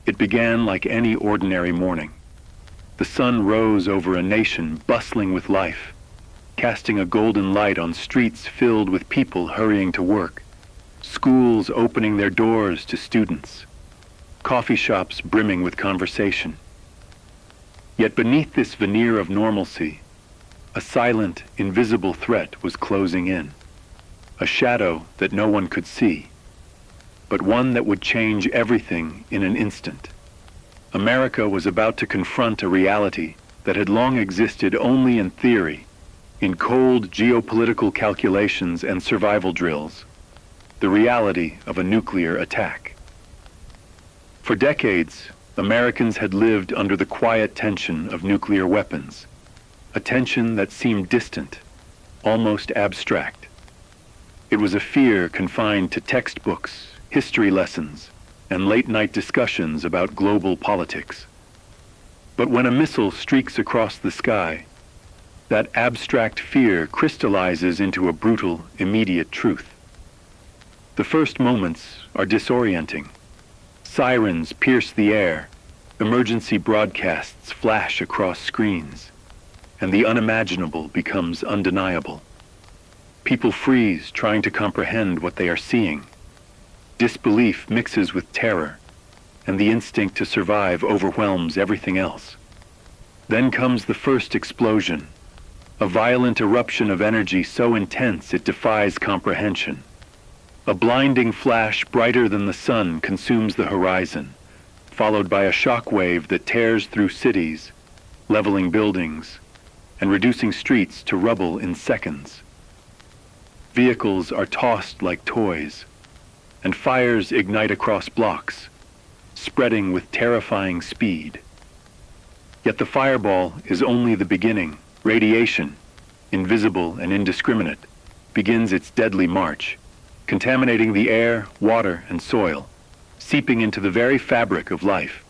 It began like any ordinary morning. The sun rose over a nation bustling with life, casting a golden light on streets filled with people hurrying to work, schools opening their doors to students, coffee shops brimming with conversation. Yet beneath this veneer of normalcy, a silent, invisible threat was closing in, a shadow that no one could see, but one that would change everything in an instant. America was about to confront a reality that had long existed only in theory, in cold geopolitical calculations and survival drills, the reality of a nuclear attack. For decades, Americans had lived under the quiet tension of nuclear weapons, a tension that seemed distant, almost abstract. It was a fear confined to textbooks, history lessons, and late-night discussions about global politics. But when a missile streaks across the sky, that abstract fear crystallizes into a brutal, immediate truth. The first moments are disorienting. Sirens pierce the air, emergency broadcasts flash across screens, and the unimaginable becomes undeniable. People freeze, trying to comprehend what they are seeing. Disbelief mixes with terror, and the instinct to survive overwhelms everything else. Then comes the first explosion, a violent eruption of energy so intense it defies comprehension. A blinding flash brighter than the sun consumes the horizon, followed by a shockwave that tears through cities, leveling buildings, and reducing streets to rubble in seconds. Vehicles are tossed like toys, and fires ignite across blocks, spreading with terrifying speed. Yet the fireball is only the beginning. Radiation, invisible and indiscriminate, begins its deadly march, contaminating the air, water, and soil, seeping into the very fabric of life.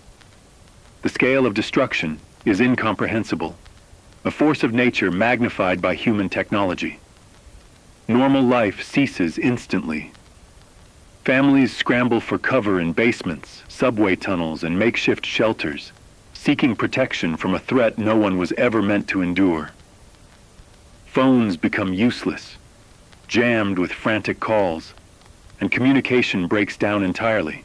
The scale of destruction is incomprehensible, a force of nature magnified by human technology. Normal life ceases instantly. Families scramble for cover in basements, subway tunnels, and makeshift shelters, seeking protection from a threat no one was ever meant to endure. Phones become useless, jammed with frantic calls, and communication breaks down entirely.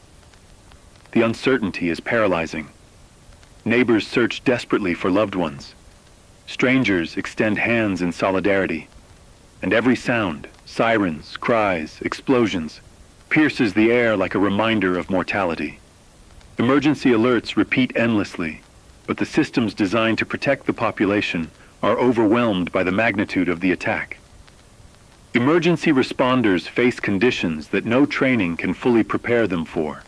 The uncertainty is paralyzing. Neighbors search desperately for loved ones. Strangers extend hands in solidarity, and every sound, sirens, cries, explosions, pierces the air like a reminder of mortality. Emergency alerts repeat endlessly, but the systems designed to protect the population are overwhelmed by the magnitude of the attack. Emergency responders face conditions that no training can fully prepare them for.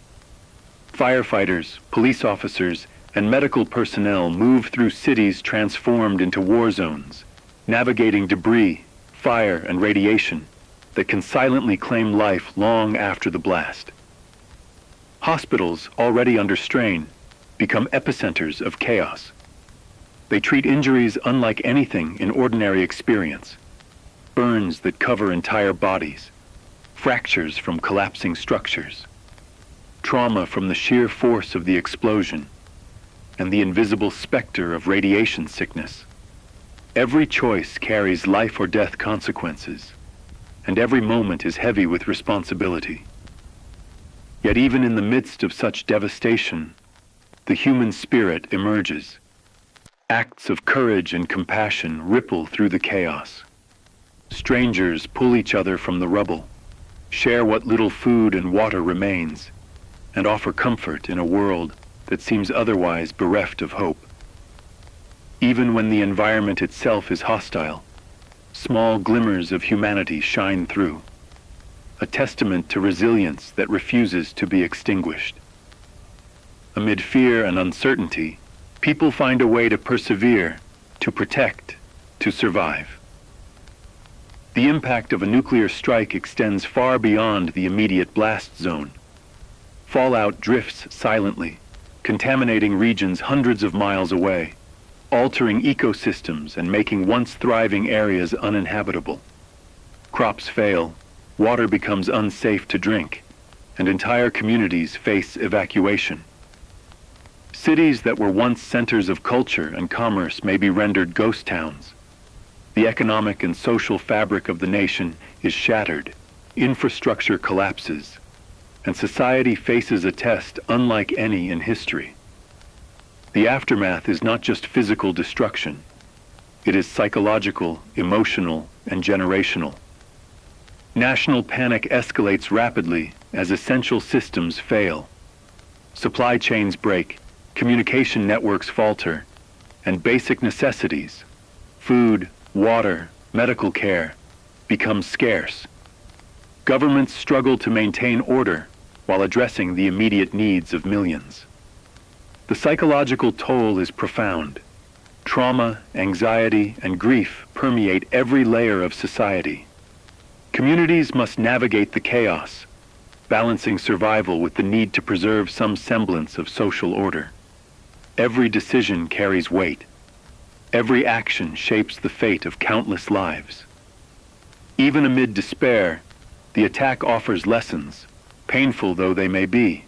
Firefighters, police officers, and medical personnel move through cities transformed into war zones, navigating debris, fire, and radiation that can silently claim life long after the blast. Hospitals, already under strain, become epicenters of chaos. They treat injuries unlike anything in ordinary experience. Burns that cover entire bodies, fractures from collapsing structures, trauma from the sheer force of the explosion, and the invisible specter of radiation sickness. Every choice carries life or death consequences, and every moment is heavy with responsibility. Yet even in the midst of such devastation, the human spirit emerges. Acts of courage and compassion ripple through the chaos. Strangers pull each other from the rubble, share what little food and water remains, and offer comfort in a world that seems otherwise bereft of hope. Even when the environment itself is hostile, small glimmers of humanity shine through, a testament to resilience that refuses to be extinguished. Amid fear and uncertainty, people find a way to persevere, to protect, to survive. The impact of a nuclear strike extends far beyond the immediate blast zone. Fallout drifts silently, contaminating regions hundreds of miles away, altering ecosystems and making once thriving areas uninhabitable. Crops fail, water becomes unsafe to drink, and entire communities face evacuation. Cities that were once centers of culture and commerce may be rendered ghost towns. The economic and social fabric of the nation is shattered, infrastructure collapses, and society faces a test unlike any in history. The aftermath is not just physical destruction. It is psychological, emotional, and generational. National panic escalates rapidly as essential systems fail. Supply chains break, communication networks falter, and basic necessities, food, water, medical care, become scarce. Governments struggle to maintain order while addressing the immediate needs of millions. The psychological toll is profound. Trauma, anxiety, and grief permeate every layer of society. Communities must navigate the chaos, balancing survival with the need to preserve some semblance of social order. Every decision carries weight. Every action shapes the fate of countless lives. Even amid despair, the attack offers lessons, painful though they may be.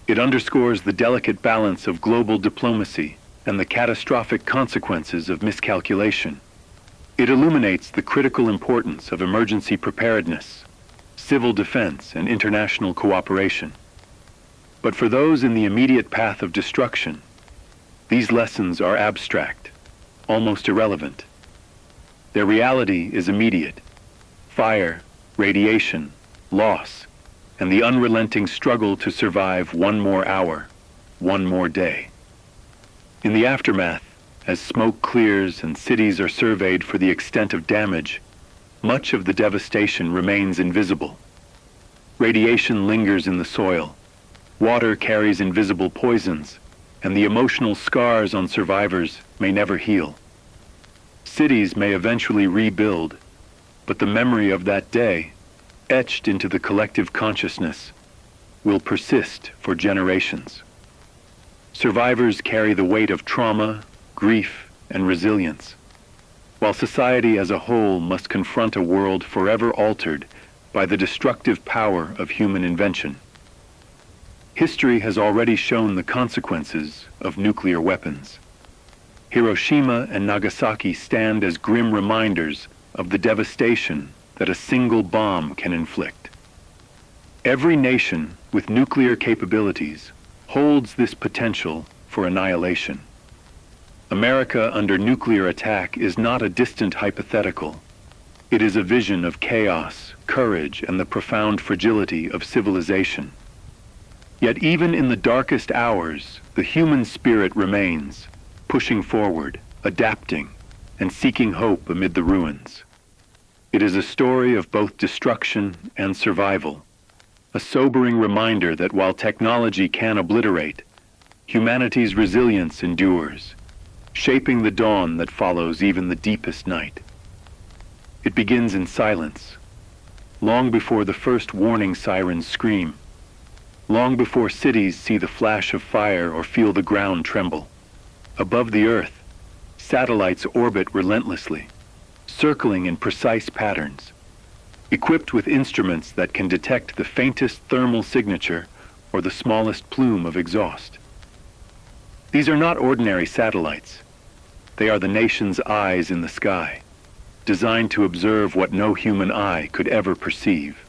It underscores the delicate balance of global diplomacy and the catastrophic consequences of miscalculation. It illuminates the critical importance of emergency preparedness, civil defense, and international cooperation. But for those in the immediate path of destruction, these lessons are abstract, almost irrelevant. Their reality is immediate: fire, radiation, loss, and the unrelenting struggle to survive one more hour, one more day. In the aftermath, as smoke clears and cities are surveyed for the extent of damage, much of the devastation remains invisible. Radiation lingers in the soil, water carries invisible poisons, and the emotional scars on survivors may never heal. Cities may eventually rebuild, but the memory of that day, etched into the collective consciousness, will persist for generations. Survivors carry the weight of trauma, grief, and resilience, while society as a whole must confront a world forever altered by the destructive power of human invention. History has already shown the consequences of nuclear weapons. Hiroshima and Nagasaki stand as grim reminders of the devastation that a single bomb can inflict. Every nation with nuclear capabilities holds this potential for annihilation. America under nuclear attack is not a distant hypothetical. It is a vision of chaos, courage, and the profound fragility of civilization. Yet even in the darkest hours, the human spirit remains, pushing forward, adapting, and seeking hope amid the ruins. It is a story of both destruction and survival, a sobering reminder that while technology can obliterate, humanity's resilience endures, shaping the dawn that follows even the deepest night. It begins in silence, long before the first warning sirens scream, long before cities see the flash of fire or feel the ground tremble. Above the earth, satellites orbit relentlessly, circling in precise patterns, equipped with instruments that can detect the faintest thermal signature or the smallest plume of exhaust. These are not ordinary satellites. They are the nation's eyes in the sky, designed to observe what no human eye could ever perceive.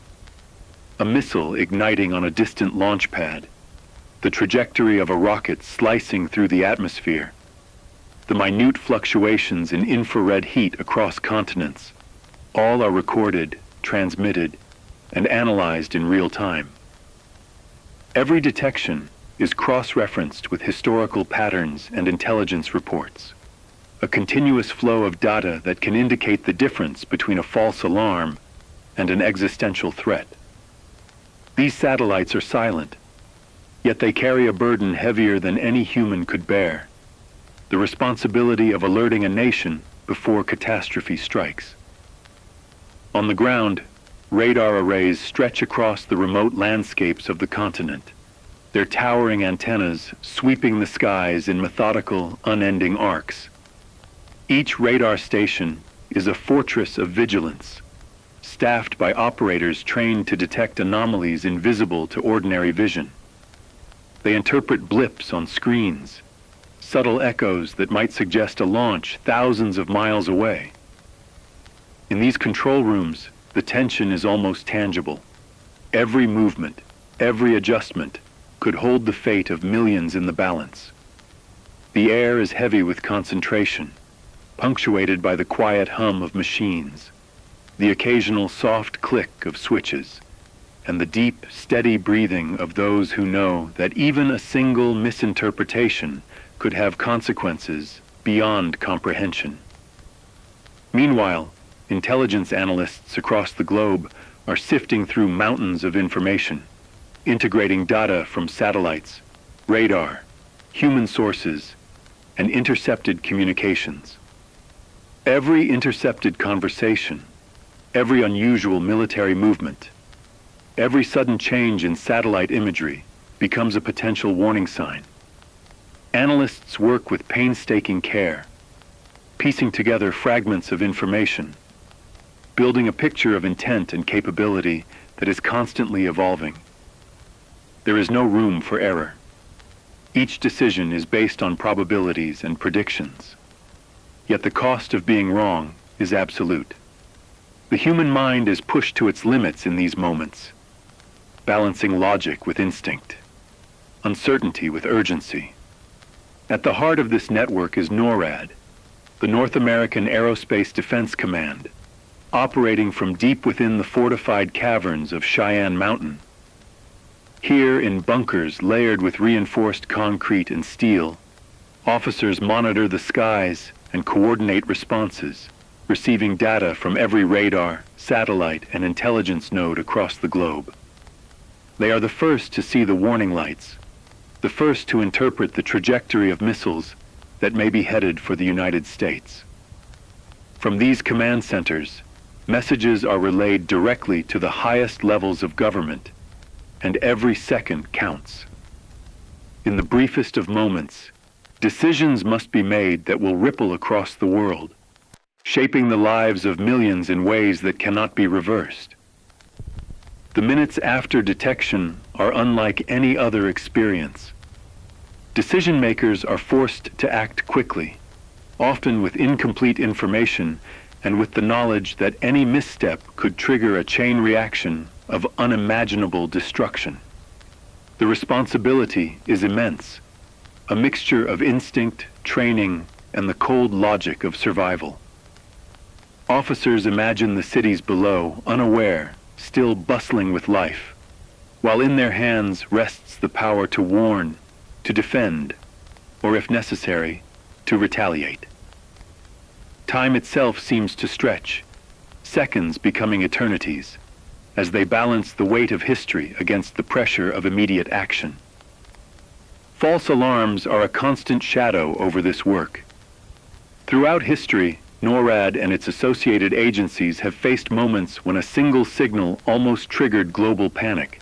A missile igniting on a distant launch pad, the trajectory of a rocket slicing through the atmosphere, the minute fluctuations in infrared heat across continents, all are recorded, transmitted, and analyzed in real time. Every detection is cross-referenced with historical patterns and intelligence reports, a continuous flow of data that can indicate the difference between a false alarm and an existential threat. These satellites are silent, yet they carry a burden heavier than any human could bear: the responsibility of alerting a nation before catastrophe strikes. On the ground, radar arrays stretch across the remote landscapes of the continent, their towering antennas sweeping the skies in methodical, unending arcs. Each radar station is a fortress of vigilance, staffed by operators trained to detect anomalies invisible to ordinary vision. They interpret blips on screens, subtle echoes that might suggest a launch thousands of miles away. In these control rooms, the tension is almost tangible. Every movement, every adjustment could hold the fate of millions in the balance. The air is heavy with concentration, punctuated by the quiet hum of machines, the occasional soft click of switches, and the deep, steady breathing of those who know that even a single misinterpretation could have consequences beyond comprehension. Meanwhile, intelligence analysts across the globe are sifting through mountains of information, integrating data from satellites, radar, human sources, and intercepted communications. Every intercepted conversation, every unusual military movement, every sudden change in satellite imagery becomes a potential warning sign. Analysts work with painstaking care, piecing together fragments of information, building a picture of intent and capability that is constantly evolving. There is no room for error. Each decision is based on probabilities and predictions. Yet the cost of being wrong is absolute. The human mind is pushed to its limits in these moments, balancing logic with instinct, uncertainty with urgency. At the heart of this network is NORAD, the North American Aerospace Defense Command, operating from deep within the fortified caverns of Cheyenne Mountain. Here, in bunkers layered with reinforced concrete and steel, officers monitor the skies and coordinate responses, receiving data from every radar, satellite, and intelligence node across the globe. They are the first to see the warning lights, the first to interpret the trajectory of missiles that may be headed for the United States. From these command centers, messages are relayed directly to the highest levels of government, and every second counts. In the briefest of moments, decisions must be made that will ripple across the world, shaping the lives of millions in ways that cannot be reversed. The minutes after detection are unlike any other experience. Decision makers are forced to act quickly, often with incomplete information and with the knowledge that any misstep could trigger a chain reaction of unimaginable destruction. The responsibility is immense, a mixture of instinct, training, and the cold logic of survival. Officers imagine the cities below, unaware, still bustling with life, while in their hands rests the power to warn, to defend, or if necessary, to retaliate. Time itself seems to stretch, seconds becoming eternities, as they balance the weight of history against the pressure of immediate action. False alarms are a constant shadow over this work. Throughout history, NORAD and its associated agencies have faced moments when a single signal almost triggered global panic.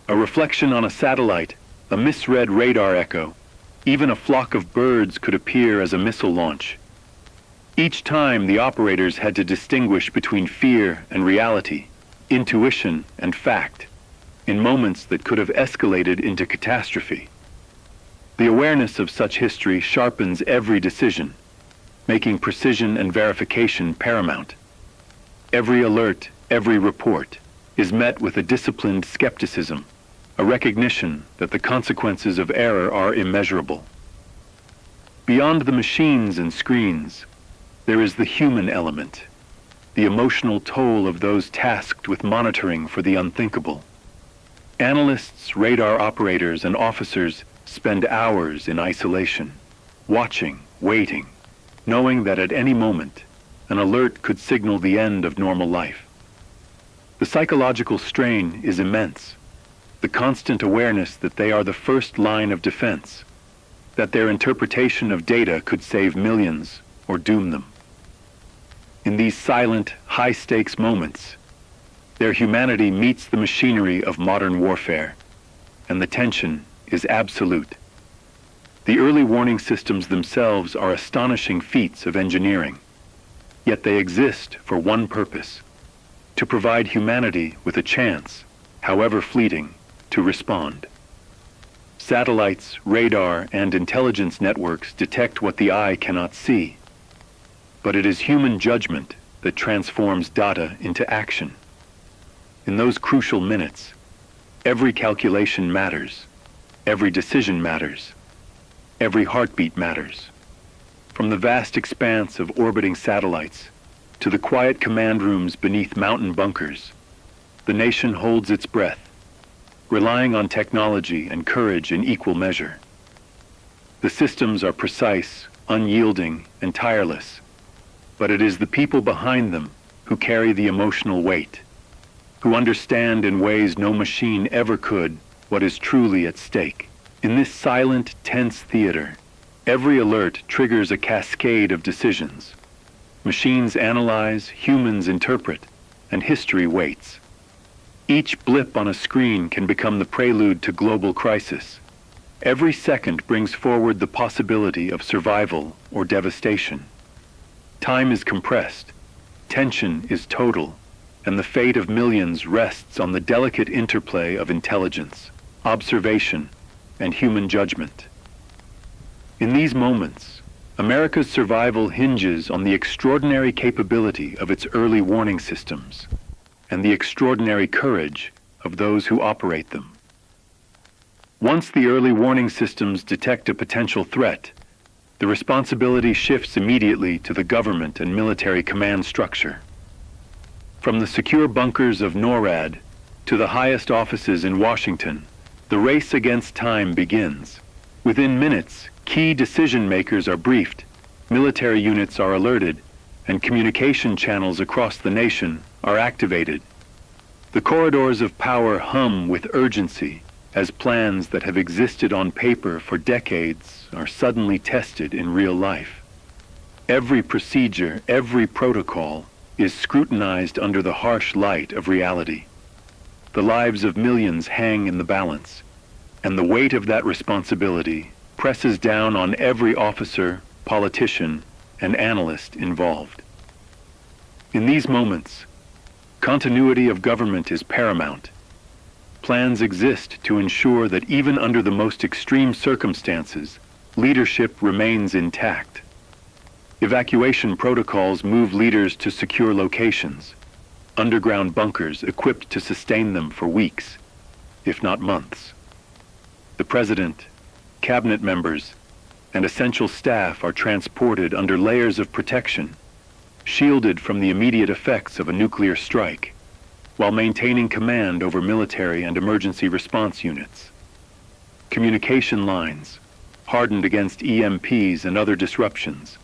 A reflection on a satellite, a misread radar echo, even a flock of birds could appear as a missile launch. Each time the operators had to distinguish between fear and reality, intuition and fact, in moments that could have escalated into catastrophe. The awareness of such history sharpens every decision, making precision and verification paramount. Every alert, every report, is met with a disciplined skepticism, a recognition that the consequences of error are immeasurable. Beyond the machines and screens, there is the human element, the emotional toll of those tasked with monitoring for the unthinkable. Analysts, radar operators, and officers spend hours in isolation, watching, waiting, knowing that at any moment, an alert could signal the end of normal life. The psychological strain is immense, the constant awareness that they are the first line of defense, that their interpretation of data could save millions or doom them. In these silent, high-stakes moments, their humanity meets the machinery of modern warfare, and the tension is absolute. The early warning systems themselves are astonishing feats of engineering, yet they exist for one purpose: to provide humanity with a chance, however fleeting, to respond. Satellites, radar, and intelligence networks detect what the eye cannot see. But it is human judgment that transforms data into action. In those crucial minutes, every calculation matters, every decision matters, every heartbeat matters. From the vast expanse of orbiting satellites to the quiet command rooms beneath mountain bunkers, the nation holds its breath, relying on technology and courage in equal measure. The systems are precise, unyielding, and tireless, but it is the people behind them who carry the emotional weight, who understand in ways no machine ever could what is truly at stake. In this silent, tense theater, every alert triggers a cascade of decisions. Machines analyze, humans interpret, and history waits. Each blip on a screen can become the prelude to global crisis. Every second brings forward the possibility of survival or devastation. Time is compressed, tension is total, and the fate of millions rests on the delicate interplay of intelligence, observation, and human judgment. In these moments, America's survival hinges on the extraordinary capability of its early warning systems and the extraordinary courage of those who operate them. Once the early warning systems detect a potential threat, the responsibility shifts immediately to the government and military command structure. From the secure bunkers of NORAD to the highest offices in Washington, the race against time begins. Within minutes, key decision makers are briefed, military units are alerted, and communication channels across the nation are activated. The corridors of power hum with urgency as plans that have existed on paper for decades are suddenly tested in real life. Every procedure, every protocol is scrutinized under the harsh light of reality. The lives of millions hang in the balance, and the weight of that responsibility presses down on every officer, politician, and analyst involved. In these moments, continuity of government is paramount. Plans exist to ensure that even under the most extreme circumstances, leadership remains intact. Evacuation protocols move leaders to secure locations, underground bunkers equipped to sustain them for weeks, if not months. The president, cabinet members, and essential staff are transported under layers of protection, shielded from the immediate effects of a nuclear strike, while maintaining command over military and emergency response units. Communication lines, hardened against EMPs and other disruptions,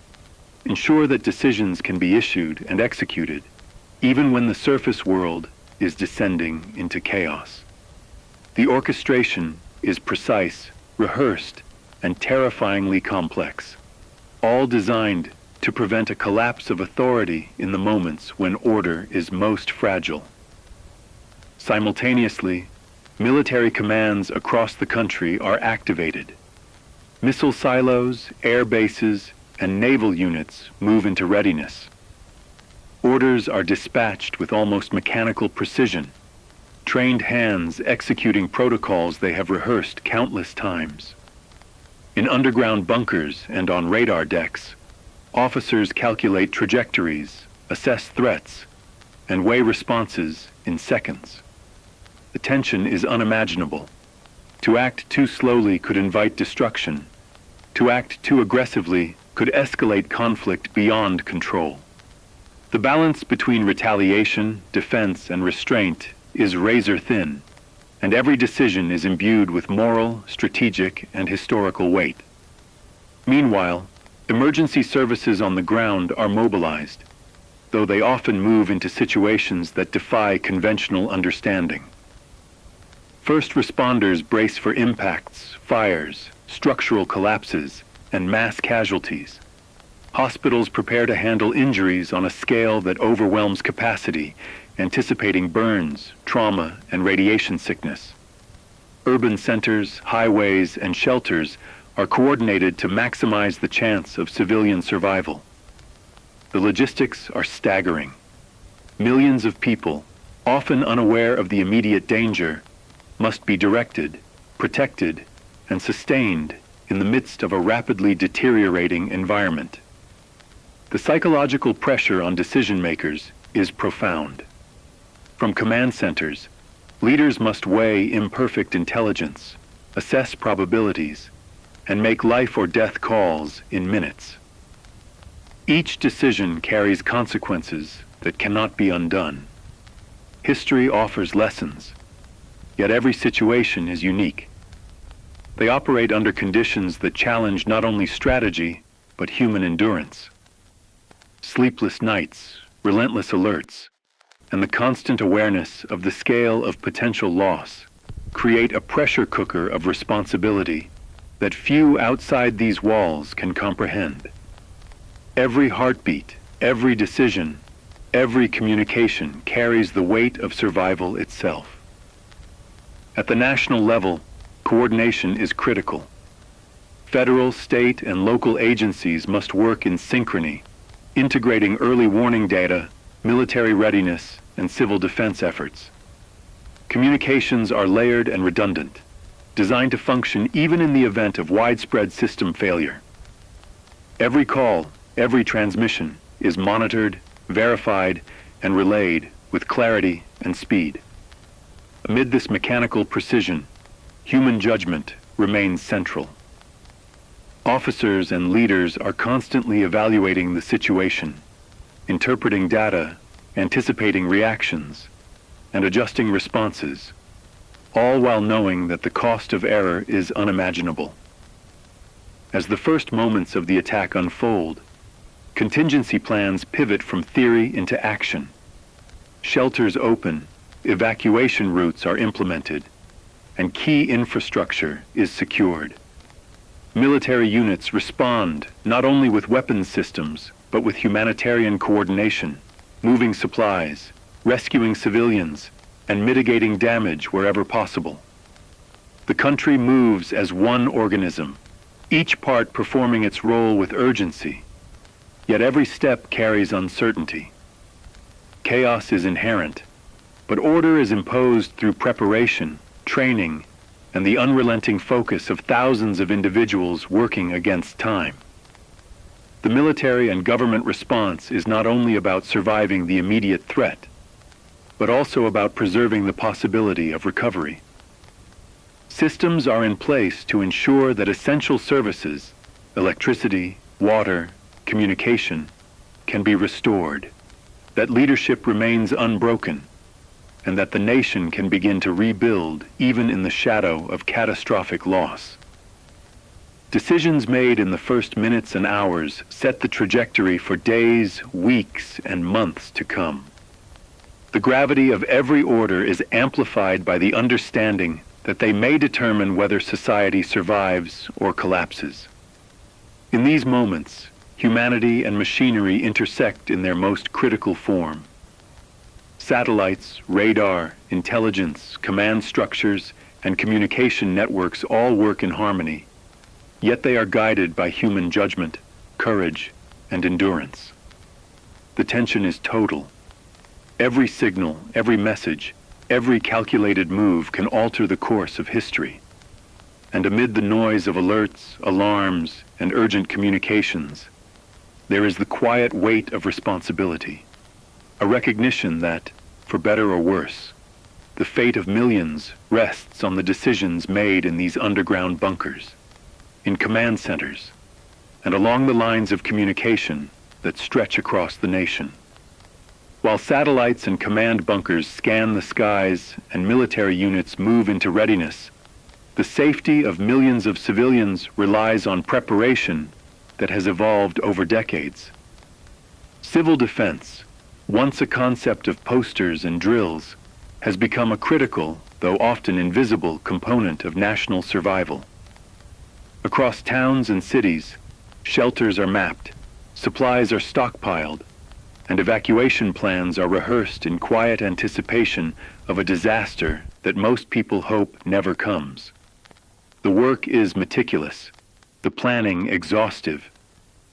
ensure that decisions can be issued and executed, even when the surface world is descending into chaos. The orchestration is precise, rehearsed, and terrifyingly complex, all designed to prevent a collapse of authority in the moments when order is most fragile. Simultaneously, military commands across the country are activated. Missile silos, air bases, and naval units move into readiness. Orders are dispatched with almost mechanical precision, trained hands executing protocols they have rehearsed countless times. In underground bunkers and on radar decks, officers calculate trajectories, assess threats, and weigh responses in seconds. The tension is unimaginable. To act too slowly could invite destruction. To act too aggressively could escalate conflict beyond control. The balance between retaliation, defense, and restraint is razor thin, and every decision is imbued with moral, strategic, and historical weight. Meanwhile, emergency services on the ground are mobilized, though they often move into situations that defy conventional understanding. First responders brace for impacts, fires, structural collapses, and mass casualties. Hospitals prepare to handle injuries on a scale that overwhelms capacity, anticipating burns, trauma, and radiation sickness. Urban centers, highways, and shelters are coordinated to maximize the chance of civilian survival. The logistics are staggering. Millions of people, often unaware of the immediate danger, must be directed, protected, and sustained in the midst of a rapidly deteriorating environment. The psychological pressure on decision-makers is profound. From command centers, leaders must weigh imperfect intelligence, assess probabilities, and make life or death calls in minutes. Each decision carries consequences that cannot be undone. History offers lessons, yet every situation is unique. They operate under conditions that challenge not only strategy, but human endurance. Sleepless nights, relentless alerts, and the constant awareness of the scale of potential loss create a pressure cooker of responsibility that few outside these walls can comprehend. Every heartbeat, every decision, every communication carries the weight of survival itself. At the national level, coordination is critical. Federal, state, and local agencies must work in synchrony, integrating early warning data, military readiness, and civil defense efforts. Communications are layered and redundant, designed to function even in the event of widespread system failure. Every call, every transmission is monitored, verified, and relayed with clarity and speed. Amid this mechanical precision, human judgment remains central. Officers and leaders are constantly evaluating the situation, interpreting data, anticipating reactions, and adjusting responses, all while knowing that the cost of error is unimaginable. As the first moments of the attack unfold, contingency plans pivot from theory into action. Shelters open, evacuation routes are implemented, and key infrastructure is secured. Military units respond not only with weapons systems, but with humanitarian coordination, moving supplies, rescuing civilians, and mitigating damage wherever possible. The country moves as one organism, each part performing its role with urgency, yet every step carries uncertainty. Chaos is inherent, but order is imposed through preparation, training, and the unrelenting focus of thousands of individuals working against time. The military and government response is not only about surviving the immediate threat, but also about preserving the possibility of recovery. Systems are in place to ensure that essential services, electricity, water, communication, can be restored, that leadership remains unbroken, and that the nation can begin to rebuild even in the shadow of catastrophic loss. Decisions made in the first minutes and hours set the trajectory for days, weeks, and months to come. The gravity of every order is amplified by the understanding that they may determine whether society survives or collapses. In these moments, humanity and machinery intersect in their most critical form. Satellites, radar, intelligence, command structures, and communication networks all work in harmony, yet they are guided by human judgment, courage, and endurance. The tension is total. Every signal, every message, every calculated move can alter the course of history. And amid the noise of alerts, alarms, and urgent communications, there is the quiet weight of responsibility, a recognition that, for better or worse, the fate of millions rests on the decisions made in these underground bunkers, in command centers, and along the lines of communication that stretch across the nation. While satellites and command bunkers scan the skies and military units move into readiness, the safety of millions of civilians relies on preparation that has evolved over decades. Civil defense, once a concept of posters and drills, has become a critical, though often invisible, component of national survival. Across towns and cities, shelters are mapped, supplies are stockpiled, and evacuation plans are rehearsed in quiet anticipation of a disaster that most people hope never comes. The work is meticulous, the planning exhaustive,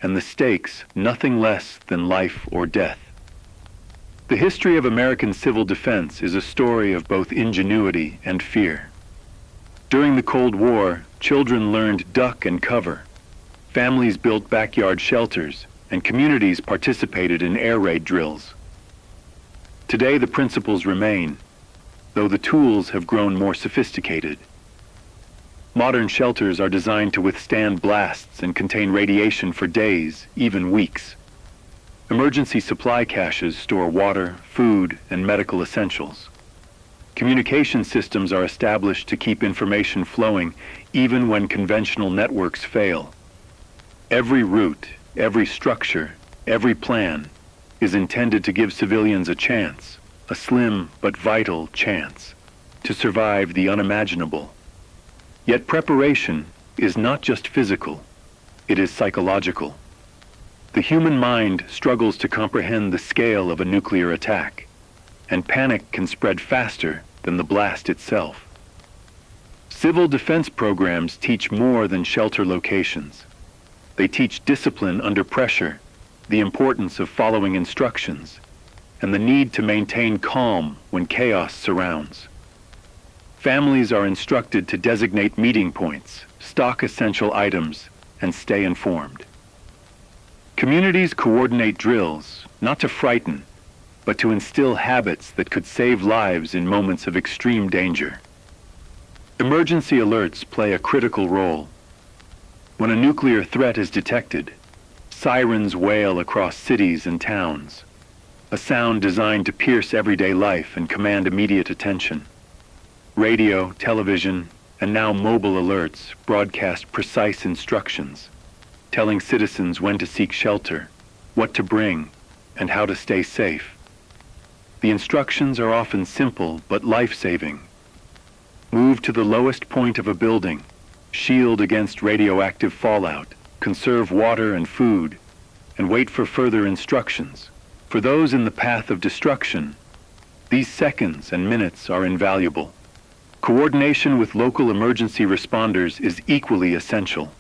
and the stakes nothing less than life or death. The history of American civil defense is a story of both ingenuity and fear. During the Cold War, children learned duck and cover, families built backyard shelters, and communities participated in air raid drills. Today the principles remain, though the tools have grown more sophisticated. Modern shelters are designed to withstand blasts and contain radiation for days, even weeks. Emergency supply caches store water, food, and medical essentials. Communication systems are established to keep information flowing even when conventional networks fail. Every route, every structure, every plan is intended to give civilians a chance, a slim but vital chance, to survive the unimaginable. Yet preparation is not just physical, it is psychological. The human mind struggles to comprehend the scale of a nuclear attack, and panic can spread faster than the blast itself. Civil defense programs teach more than shelter locations. They teach discipline under pressure, the importance of following instructions, and the need to maintain calm when chaos surrounds. Families are instructed to designate meeting points, stock essential items, and stay informed. Communities coordinate drills, not to frighten, but to instill habits that could save lives in moments of extreme danger. Emergency alerts play a critical role. When a nuclear threat is detected, sirens wail across cities and towns, a sound designed to pierce everyday life and command immediate attention. Radio, television, and now mobile alerts broadcast precise instructions, telling citizens when to seek shelter, what to bring, and how to stay safe. The instructions are often simple but life-saving. Move to the lowest point of a building, shield against radioactive fallout, conserve water and food, and wait for further instructions. For those in the path of destruction, these seconds and minutes are invaluable. Coordination with local emergency responders is equally essential.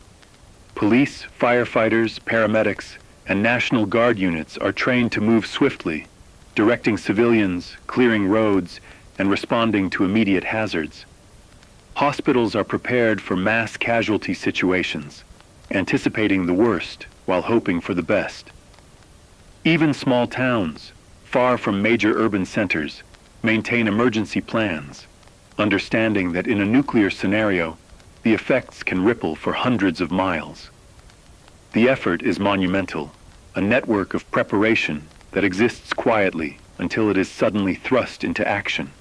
Police, firefighters, paramedics, and National Guard units are trained to move swiftly, directing civilians, clearing roads, and responding to immediate hazards. Hospitals are prepared for mass casualty situations, anticipating the worst while hoping for the best. Even small towns, far from major urban centers, maintain emergency plans, understanding that in a nuclear scenario, the effects can ripple for hundreds of miles. The effort is monumental, a network of preparation that exists quietly until it is suddenly thrust into action.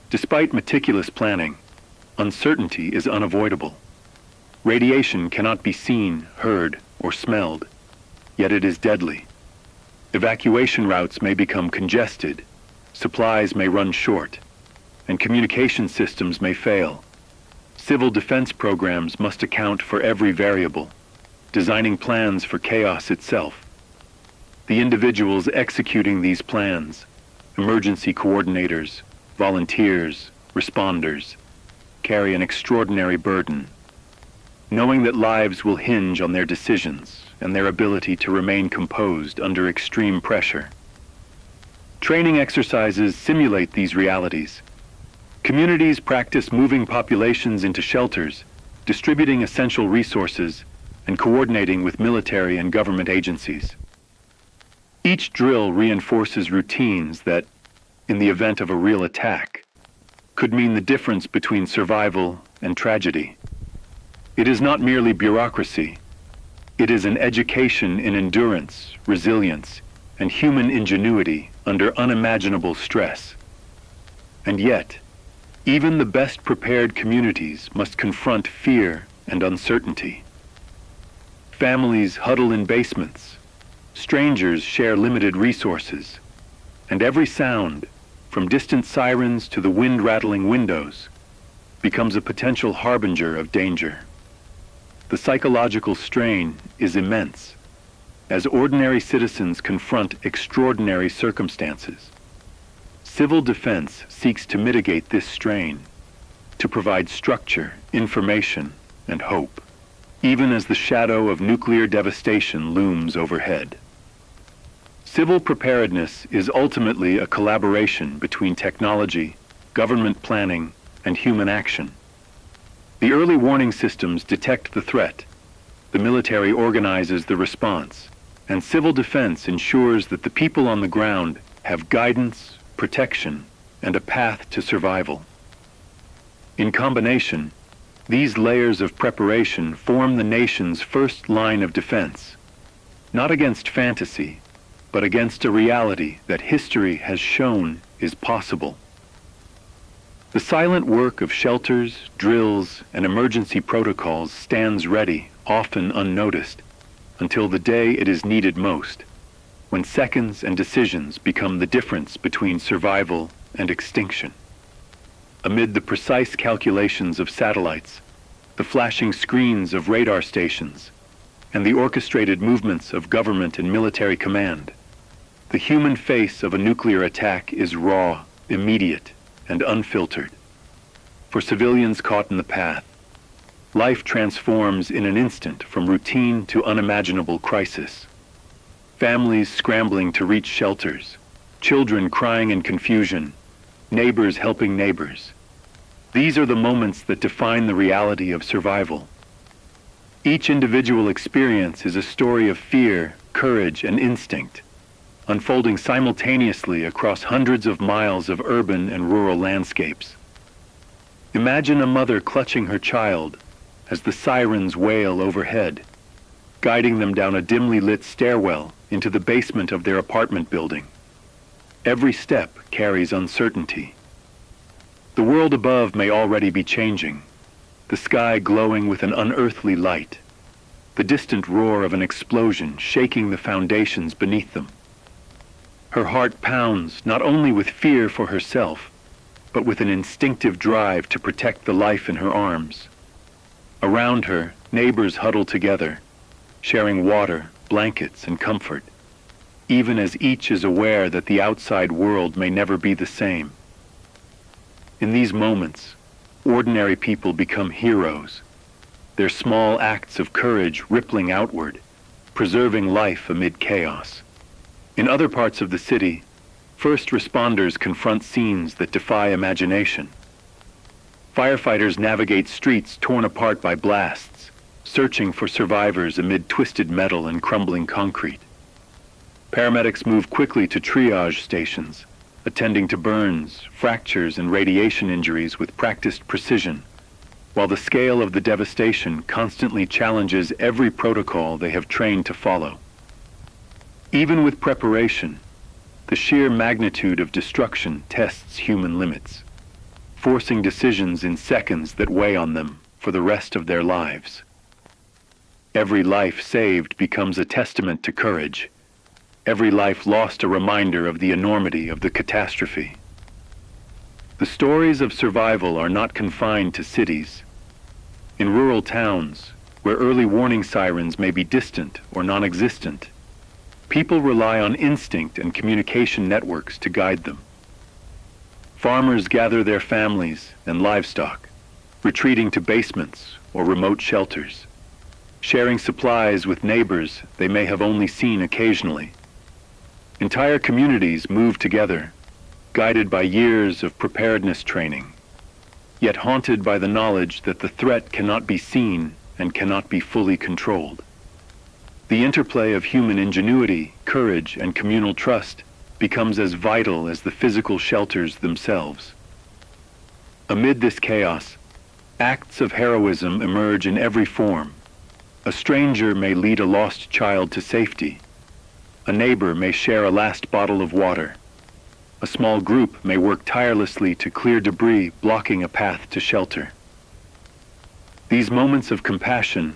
Despite meticulous planning, uncertainty is unavoidable. Radiation cannot be seen, heard, or smelled, yet it is deadly. Evacuation routes may become congested, supplies may run short, and communication systems may fail. Civil defense programs must account for every variable, designing plans for chaos itself. The individuals executing these plans, emergency coordinators, volunteers, responders, carry an extraordinary burden, knowing that lives will hinge on their decisions and their ability to remain composed under extreme pressure. Training exercises simulate these realities. Communities practice moving populations into shelters, distributing essential resources, and coordinating with military and government agencies. Each drill reinforces routines that, in the event of a real attack, could mean the difference between survival and tragedy. It is not merely bureaucracy. It is an education in endurance, resilience, and human ingenuity under unimaginable stress. And yet, even the best prepared communities must confront fear and uncertainty. Families huddle in basements, strangers share limited resources, and every sound, from distant sirens to the wind-rattling windows, becomes a potential harbinger of danger. The psychological strain is immense, as ordinary citizens confront extraordinary circumstances. Civil defense seeks to mitigate this strain, to provide structure, information, and hope, even as the shadow of nuclear devastation looms overhead. Civil preparedness is ultimately a collaboration between technology, government planning, and human action. The early warning systems detect the threat, the military organizes the response, and civil defense ensures that the people on the ground have guidance, protection, and a path to survival. In combination, these layers of preparation form the nation's first line of defense, not against fantasy, but against a reality that history has shown is possible. The silent work of shelters, drills, and emergency protocols stands ready, often unnoticed, until the day it is needed most, when seconds and decisions become the difference between survival and extinction. Amid the precise calculations of satellites, the flashing screens of radar stations, and the orchestrated movements of government and military command, the human face of a nuclear attack is raw, immediate, and unfiltered. For civilians caught in the path, life transforms in an instant from routine to unimaginable crisis. Families scrambling to reach shelters, children crying in confusion, neighbors helping neighbors. These are the moments that define the reality of survival. Each individual experience is a story of fear, courage, and instinct, unfolding simultaneously across hundreds of miles of urban and rural landscapes. Imagine a mother clutching her child as the sirens wail overhead, guiding them down a dimly lit stairwell into the basement of their apartment building. Every step carries uncertainty. The world above may already be changing, the sky glowing with an unearthly light, the distant roar of an explosion shaking the foundations beneath them. Her heart pounds not only with fear for herself, but with an instinctive drive to protect the life in her arms. Around her, neighbors huddle together, sharing water, blankets, and comfort, even as each is aware that the outside world may never be the same. In these moments, ordinary people become heroes, their small acts of courage rippling outward, preserving life amid chaos. In other parts of the city, first responders confront scenes that defy imagination. Firefighters navigate streets torn apart by blasts, searching for survivors amid twisted metal and crumbling concrete. Paramedics move quickly to triage stations, attending to burns, fractures, and radiation injuries with practiced precision, while the scale of the devastation constantly challenges every protocol they have trained to follow. Even with preparation, the sheer magnitude of destruction tests human limits, forcing decisions in seconds that weigh on them for the rest of their lives. Every life saved becomes a testament to courage, every life lost a reminder of the enormity of the catastrophe. The stories of survival are not confined to cities. In rural towns, where early warning sirens may be distant or non-existent, people rely on instinct and communication networks to guide them. Farmers gather their families and livestock, retreating to basements or remote shelters, sharing supplies with neighbors they may have only seen occasionally. Entire communities move together, guided by years of preparedness training, yet haunted by the knowledge that the threat cannot be seen and cannot be fully controlled. The interplay of human ingenuity, courage, and communal trust becomes as vital as the physical shelters themselves. Amid this chaos, acts of heroism emerge in every form. A stranger may lead a lost child to safety. A neighbor may share a last bottle of water. A small group may work tirelessly to clear debris blocking a path to shelter. These moments of compassion,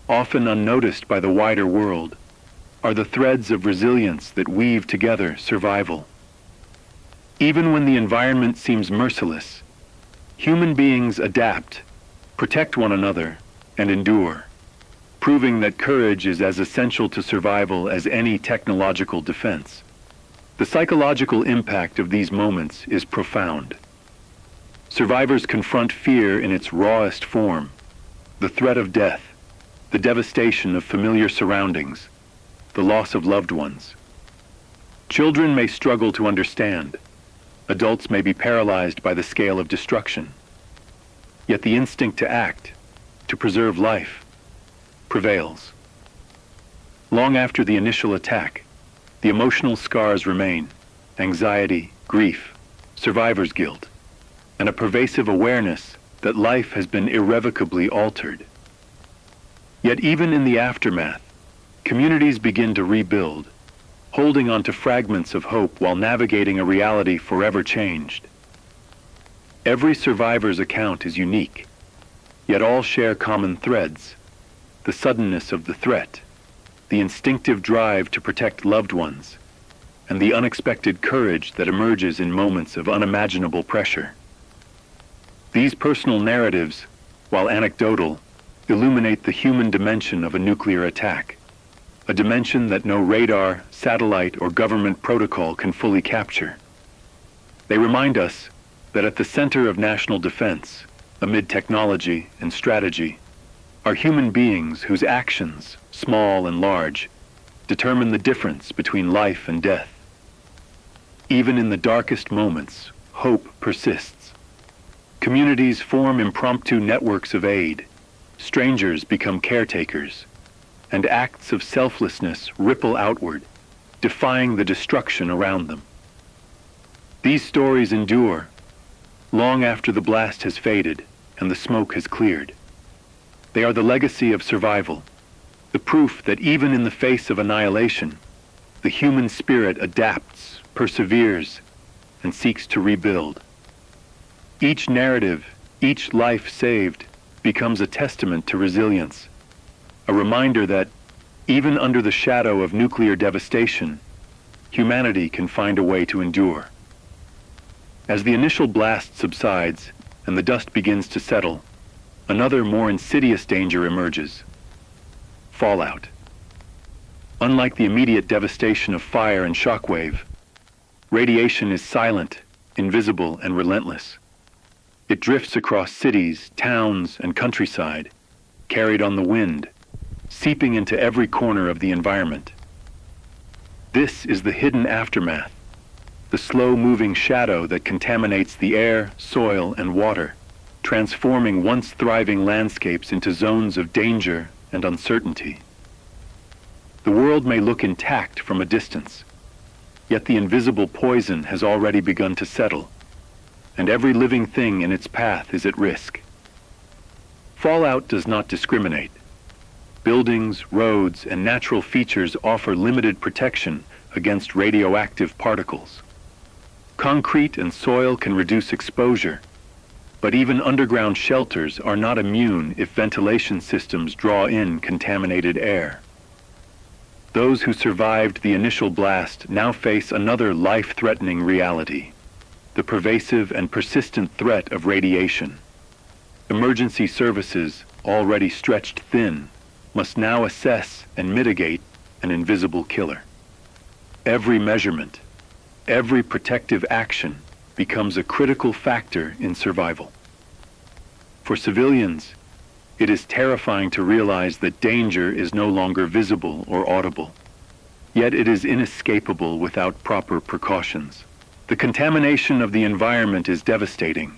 often unnoticed by the wider world, are the threads of resilience that weave together survival. Even when the environment seems merciless, human beings adapt, protect one another, and endure, proving that courage is as essential to survival as any technological defense. The psychological impact of these moments is profound. Survivors confront fear in its rawest form, the threat of death, the devastation of familiar surroundings, the loss of loved ones. Children may struggle to understand. Adults may be paralyzed by the scale of destruction. Yet the instinct to act, to preserve life, prevails. Long after the initial attack, the emotional scars remain: anxiety, grief, survivor's guilt, and a pervasive awareness that life has been irrevocably altered. Yet even in the aftermath, communities begin to rebuild, holding on to fragments of hope while navigating a reality forever changed. Every survivor's account is unique, yet all share common threads: the suddenness of the threat, the instinctive drive to protect loved ones, and the unexpected courage that emerges in moments of unimaginable pressure. These personal narratives, while anecdotal, illuminate the human dimension of a nuclear attack, a dimension that no radar, satellite, or government protocol can fully capture. They remind us that at the center of national defense, amid technology and strategy, are human beings whose actions, small and large, determine the difference between life and death. Even in the darkest moments, hope persists. Communities form impromptu networks of aid, strangers become caretakers, and acts of selflessness ripple outward, defying the destruction around them. These stories endure long after the blast has faded and the smoke has cleared. They are the legacy of survival, the proof that even in the face of annihilation, the human spirit adapts, perseveres, and seeks to rebuild. Each narrative, each life saved, becomes a testament to resilience, a reminder that, even under the shadow of nuclear devastation, humanity can find a way to endure. As the initial blast subsides and the dust begins to settle, another more insidious danger emerges: fallout. Unlike the immediate devastation of fire and shockwave, radiation is silent, invisible, and relentless. It drifts across cities, towns, and countryside, carried on the wind, seeping into every corner of the environment. This is the hidden aftermath, the slow-moving shadow that contaminates the air, soil, and water, transforming once thriving landscapes into zones of danger and uncertainty. The world may look intact from a distance, yet the invisible poison has already begun to settle, and every living thing in its path is at risk. Fallout does not discriminate. Buildings, roads, and natural features offer limited protection against radioactive particles. Concrete and soil can reduce exposure, but even underground shelters are not immune if ventilation systems draw in contaminated air. Those who survived the initial blast now face another life-threatening reality: the pervasive and persistent threat of radiation. Emergency services, already stretched thin, must now assess and mitigate an invisible killer. Every measurement, every protective action becomes a critical factor in survival. For civilians, it is terrifying to realize that danger is no longer visible or audible. Yet it is inescapable without proper precautions. The contamination of the environment is devastating.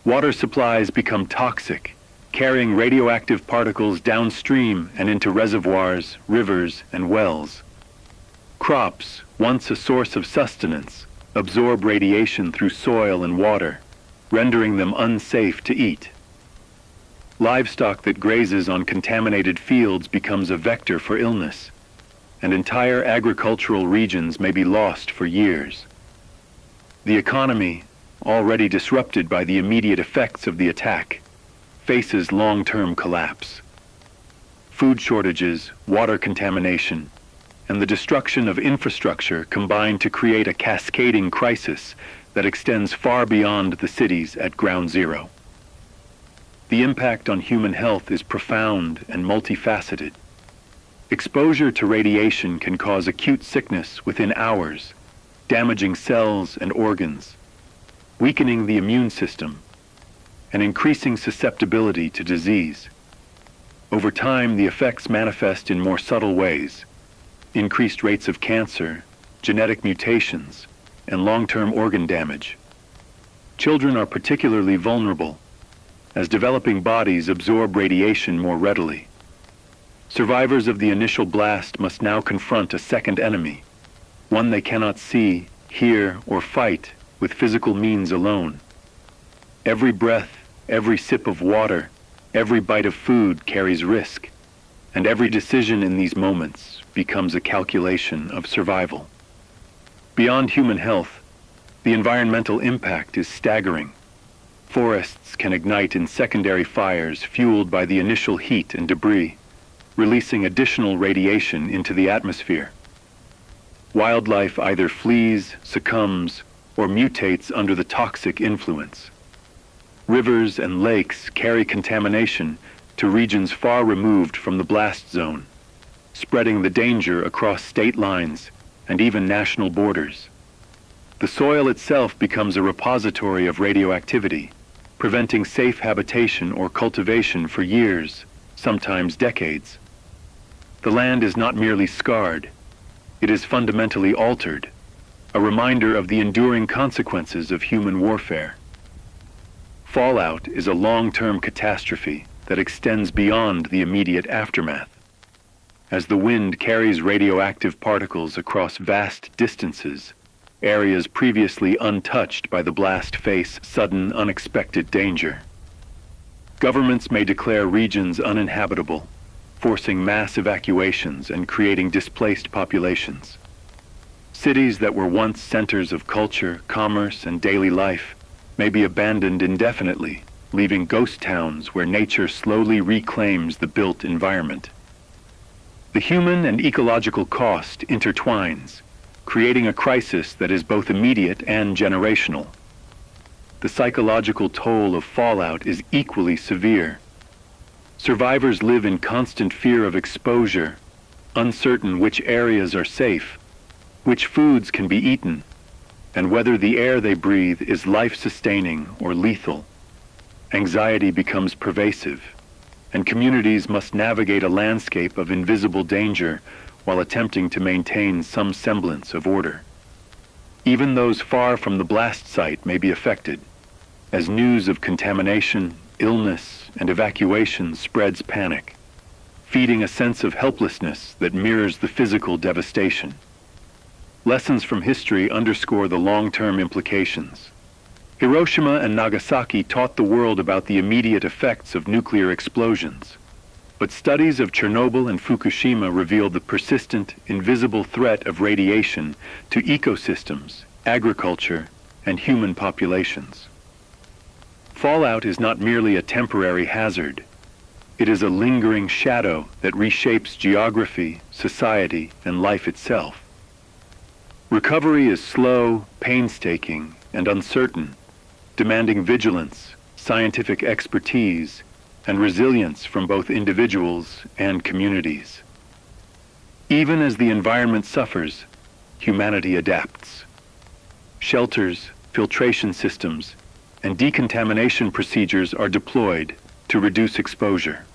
Water supplies become toxic, carrying radioactive particles downstream and into reservoirs, rivers, and wells. Crops, once a source of sustenance, absorb radiation through soil and water, rendering them unsafe to eat. Livestock that grazes on contaminated fields becomes a vector for illness, and entire agricultural regions may be lost for years. The economy, already disrupted by the immediate effects of the attack, faces long-term collapse. Food shortages, water contamination, and the destruction of infrastructure combine to create a cascading crisis that extends far beyond the cities at ground zero. The impact on human health is profound and multifaceted. Exposure to radiation can cause acute sickness within hours, damaging cells and organs, weakening the immune system, and increasing susceptibility to disease. Over time, the effects manifest in more subtle ways: increased rates of cancer, genetic mutations, and long-term organ damage. Children are particularly vulnerable, as developing bodies absorb radiation more readily. Survivors of the initial blast must now confront a second enemy, one they cannot see, hear, or fight with physical means alone. Every breath, every sip of water, every bite of food carries risk, and every decision in these moments becomes a calculation of survival. Beyond human health, the environmental impact is staggering. Forests can ignite in secondary fires fueled by the initial heat and debris, releasing additional radiation into the atmosphere. Wildlife either flees, succumbs, or mutates under the toxic influence. Rivers and lakes carry contamination to regions far removed from the blast zone, spreading the danger across state lines and even national borders. The soil itself becomes a repository of radioactivity, preventing safe habitation or cultivation for years, sometimes decades. The land is not merely scarred, it is fundamentally altered, a reminder of the enduring consequences of human warfare. Fallout is a long-term catastrophe that extends beyond the immediate aftermath. As the wind carries radioactive particles across vast distances, areas previously untouched by the blast face sudden, unexpected danger. Governments may declare regions uninhabitable, forcing mass evacuations and creating displaced populations. Cities that were once centers of culture, commerce, and daily life may be abandoned indefinitely, leaving ghost towns where nature slowly reclaims the built environment. The human and ecological cost intertwines, creating a crisis that is both immediate and generational. The psychological toll of fallout is equally severe. Survivors live in constant fear of exposure, uncertain which areas are safe, which foods can be eaten, and whether the air they breathe is life-sustaining or lethal. Anxiety becomes pervasive, and communities must navigate a landscape of invisible danger while attempting to maintain some semblance of order. Even those far from the blast site may be affected, as news of contamination, illness, and evacuation spreads panic, feeding a sense of helplessness that mirrors the physical devastation. Lessons from history underscore the long-term implications. Hiroshima and Nagasaki taught the world about the immediate effects of nuclear explosions, but studies of Chernobyl and Fukushima revealed the persistent, invisible threat of radiation to ecosystems, agriculture, and human populations. Fallout is not merely a temporary hazard. It is a lingering shadow that reshapes geography, society, and life itself. Recovery is slow, painstaking, and uncertain, demanding vigilance, scientific expertise, and resilience from both individuals and communities. Even as the environment suffers, humanity adapts. Shelters, filtration systems, and decontamination procedures are deployed to reduce exposure.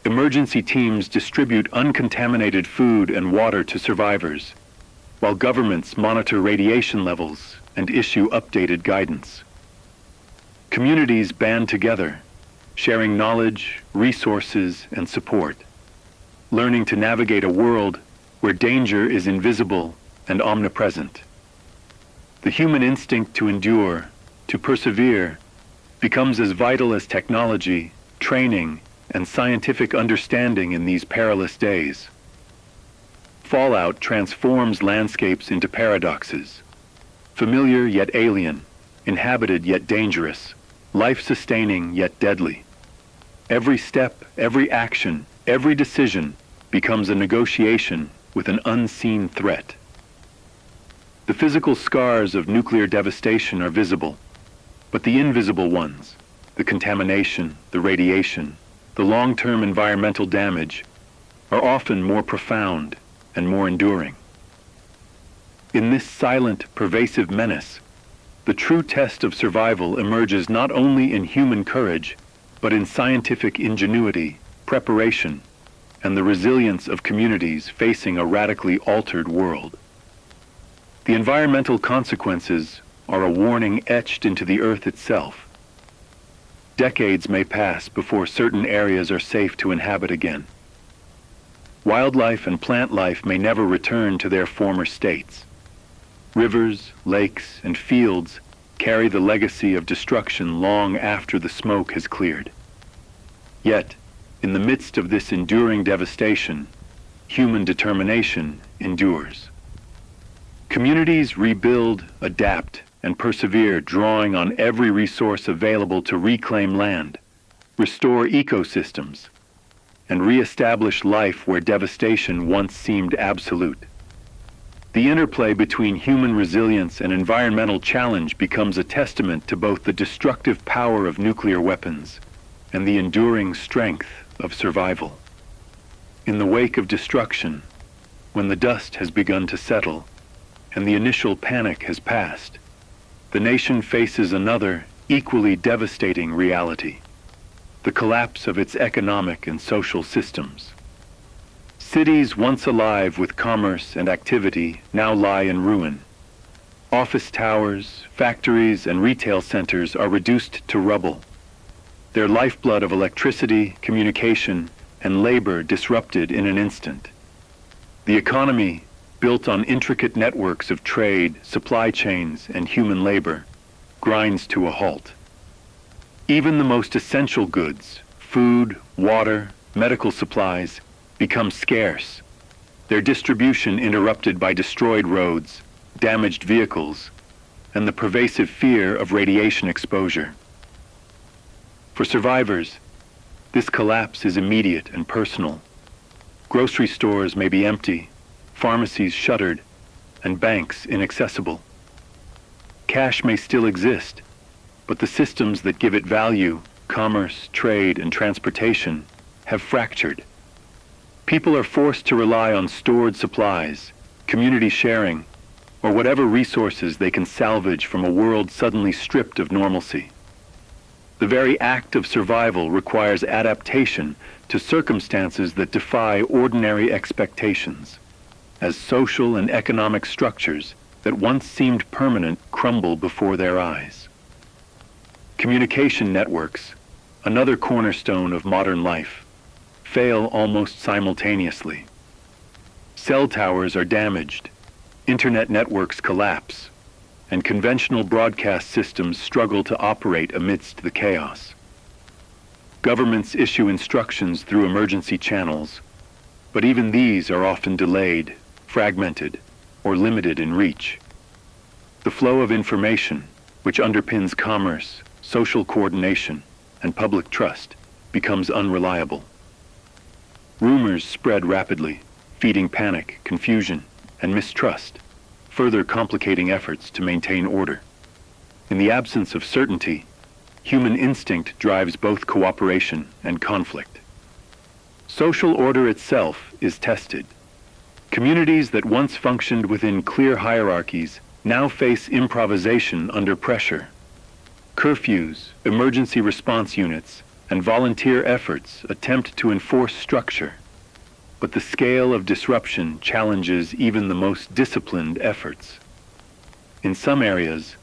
Emergency teams distribute uncontaminated food and water to survivors, while governments monitor radiation levels and issue updated guidance. Communities band together, sharing knowledge, resources, and support, learning to navigate a world where danger is invisible and omnipresent. The human instinct to endure, to persevere, becomes as vital as technology, training, and scientific understanding in these perilous days. Fallout transforms landscapes into paradoxes, familiar yet alien, inhabited yet dangerous, life-sustaining yet deadly. Every step, every action, every decision becomes a negotiation with an unseen threat. The physical scars of nuclear devastation are visible, but the invisible ones, the contamination, the radiation, the long-term environmental damage, are often more profound and more enduring. In this silent, pervasive menace, the true test of survival emerges not only in human courage, but in scientific ingenuity, preparation, and the resilience of communities facing a radically altered world. The environmental consequences are a warning etched into the earth itself. Decades may pass before certain areas are safe to inhabit again. Wildlife and plant life may never return to their former states. Rivers, lakes, and fields carry the legacy of destruction long after the smoke has cleared. Yet, in the midst of this enduring devastation, human determination endures. Communities rebuild, adapt, and persevere, drawing on every resource available to reclaim land, restore ecosystems, and re-establish life where devastation once seemed absolute. The interplay between human resilience and environmental challenge becomes a testament to both the destructive power of nuclear weapons and the enduring strength of survival. In the wake of destruction, when the dust has begun to settle and the initial panic has passed, the nation faces another, equally devastating reality: the collapse of its economic and social systems. Cities once alive with commerce and activity now lie in ruin. Office towers, factories, and retail centers are reduced to rubble, their lifeblood of electricity, communication, and labor disrupted in an instant. The economy, built on intricate networks of trade, supply chains, and human labor, grinds to a halt. Even the most essential goods, food, water, medical supplies, become scarce, their distribution interrupted by destroyed roads, damaged vehicles, and the pervasive fear of radiation exposure. For survivors, this collapse is immediate and personal. Grocery stores may be empty, pharmacies shuttered, and banks inaccessible. Cash may still exist, but the systems that give it value, commerce, trade, and transportation, have fractured. People are forced to rely on stored supplies, community sharing, or whatever resources they can salvage from a world suddenly stripped of normalcy. The very act of survival requires adaptation to circumstances that defy ordinary expectations, as social and economic structures that once seemed permanent crumble before their eyes. Communication networks, another cornerstone of modern life, fail almost simultaneously. Cell towers are damaged, internet networks collapse, and conventional broadcast systems struggle to operate amidst the chaos. Governments issue instructions through emergency channels, but even these are often delayed, fragmented, or limited in reach. The flow of information, which underpins commerce, social coordination, and public trust, becomes unreliable. Rumors spread rapidly, feeding panic, confusion, and mistrust, further complicating efforts to maintain order. In the absence of certainty, human instinct drives both cooperation and conflict. Social order itself is tested. Communities that once functioned within clear hierarchies now face improvisation under pressure. Curfews, emergency response units, and volunteer efforts attempt to enforce structure, but the scale of disruption challenges even the most disciplined efforts. In some areas,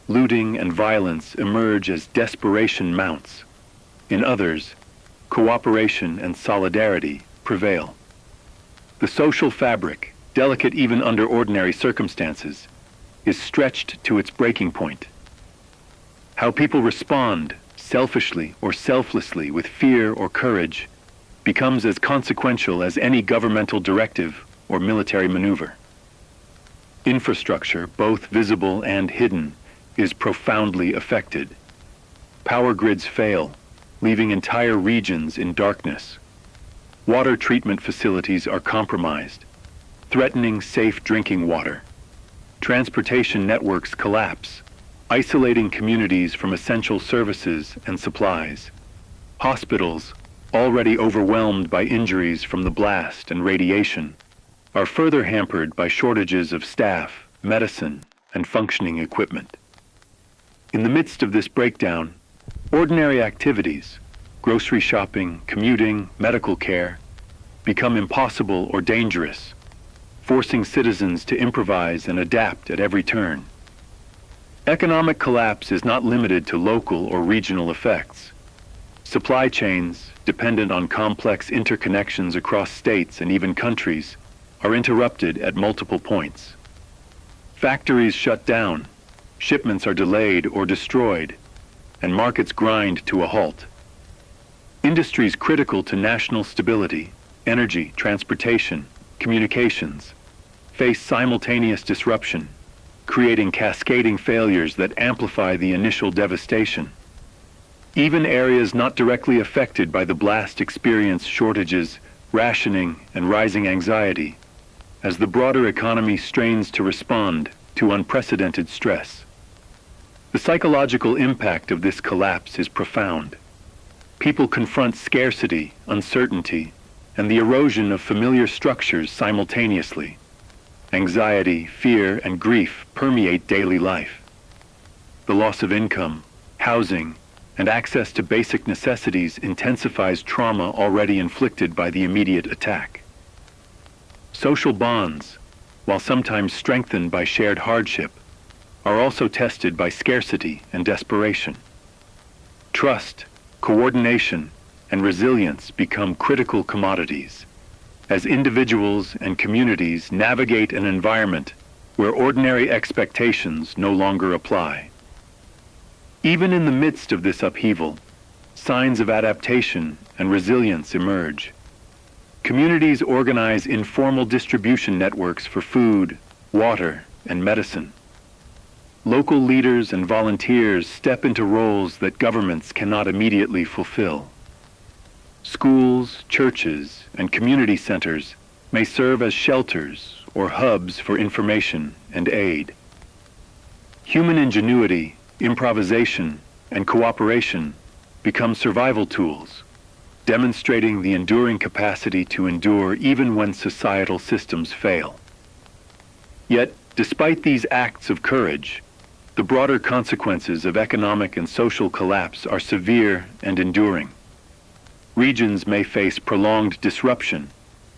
looting and violence emerge as desperation mounts. In others, cooperation and solidarity prevail. The social fabric, delicate even under ordinary circumstances, is stretched to its breaking point. How people respond, selfishly or selflessly, with fear or courage, becomes as consequential as any governmental directive or military maneuver. Infrastructure, both visible and hidden, is profoundly affected. Power grids fail, leaving entire regions in darkness. Water treatment facilities are compromised, threatening safe drinking water. Transportation networks collapse, isolating communities from essential services and supplies. Hospitals, already overwhelmed by injuries from the blast and radiation, are further hampered by shortages of staff, medicine, and functioning equipment. In the midst of this breakdown, ordinary activities, grocery shopping, commuting, medical care, become impossible or dangerous, forcing citizens to improvise and adapt at every turn. Economic collapse is not limited to local or regional effects. Supply chains, dependent on complex interconnections across states and even countries, are interrupted at multiple points. Factories shut down, shipments are delayed or destroyed, and markets grind to a halt. Industries critical to national stability, energy, transportation, communications, face simultaneous disruption, creating cascading failures that amplify the initial devastation. Even areas not directly affected by the blast experience shortages, rationing, and rising anxiety, as the broader economy strains to respond to unprecedented stress. The psychological impact of this collapse is profound. People confront scarcity, uncertainty, and the erosion of familiar structures simultaneously. Anxiety, fear, and grief permeate daily life. The loss of income, housing, and access to basic necessities intensifies trauma already inflicted by the immediate attack. Social bonds, while sometimes strengthened by shared hardship, are also tested by scarcity and desperation. Trust, coordination, and resilience become critical commodities as individuals and communities navigate an environment where ordinary expectations no longer apply. Even in the midst of this upheaval, signs of adaptation and resilience emerge. Communities organize informal distribution networks for food, water, and medicine. Local leaders and volunteers step into roles that governments cannot immediately fulfill. Schools, churches, and community centers may serve as shelters or hubs for information and aid. Human ingenuity, improvisation, and cooperation become survival tools, demonstrating the enduring capacity to endure even when societal systems fail. Yet, despite these acts of courage, the broader consequences of economic and social collapse are severe and enduring. Regions may face prolonged disruption,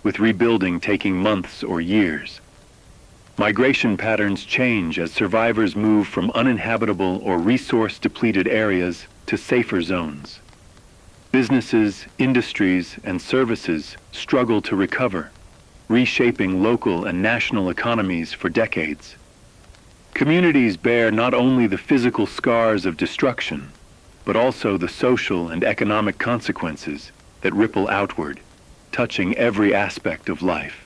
with rebuilding taking months or years. Migration patterns change as survivors move from uninhabitable or resource-depleted areas to safer zones. Businesses, industries, and services struggle to recover, reshaping local and national economies for decades. Communities bear not only the physical scars of destruction, but also the social and economic consequences that ripple outward, touching every aspect of life.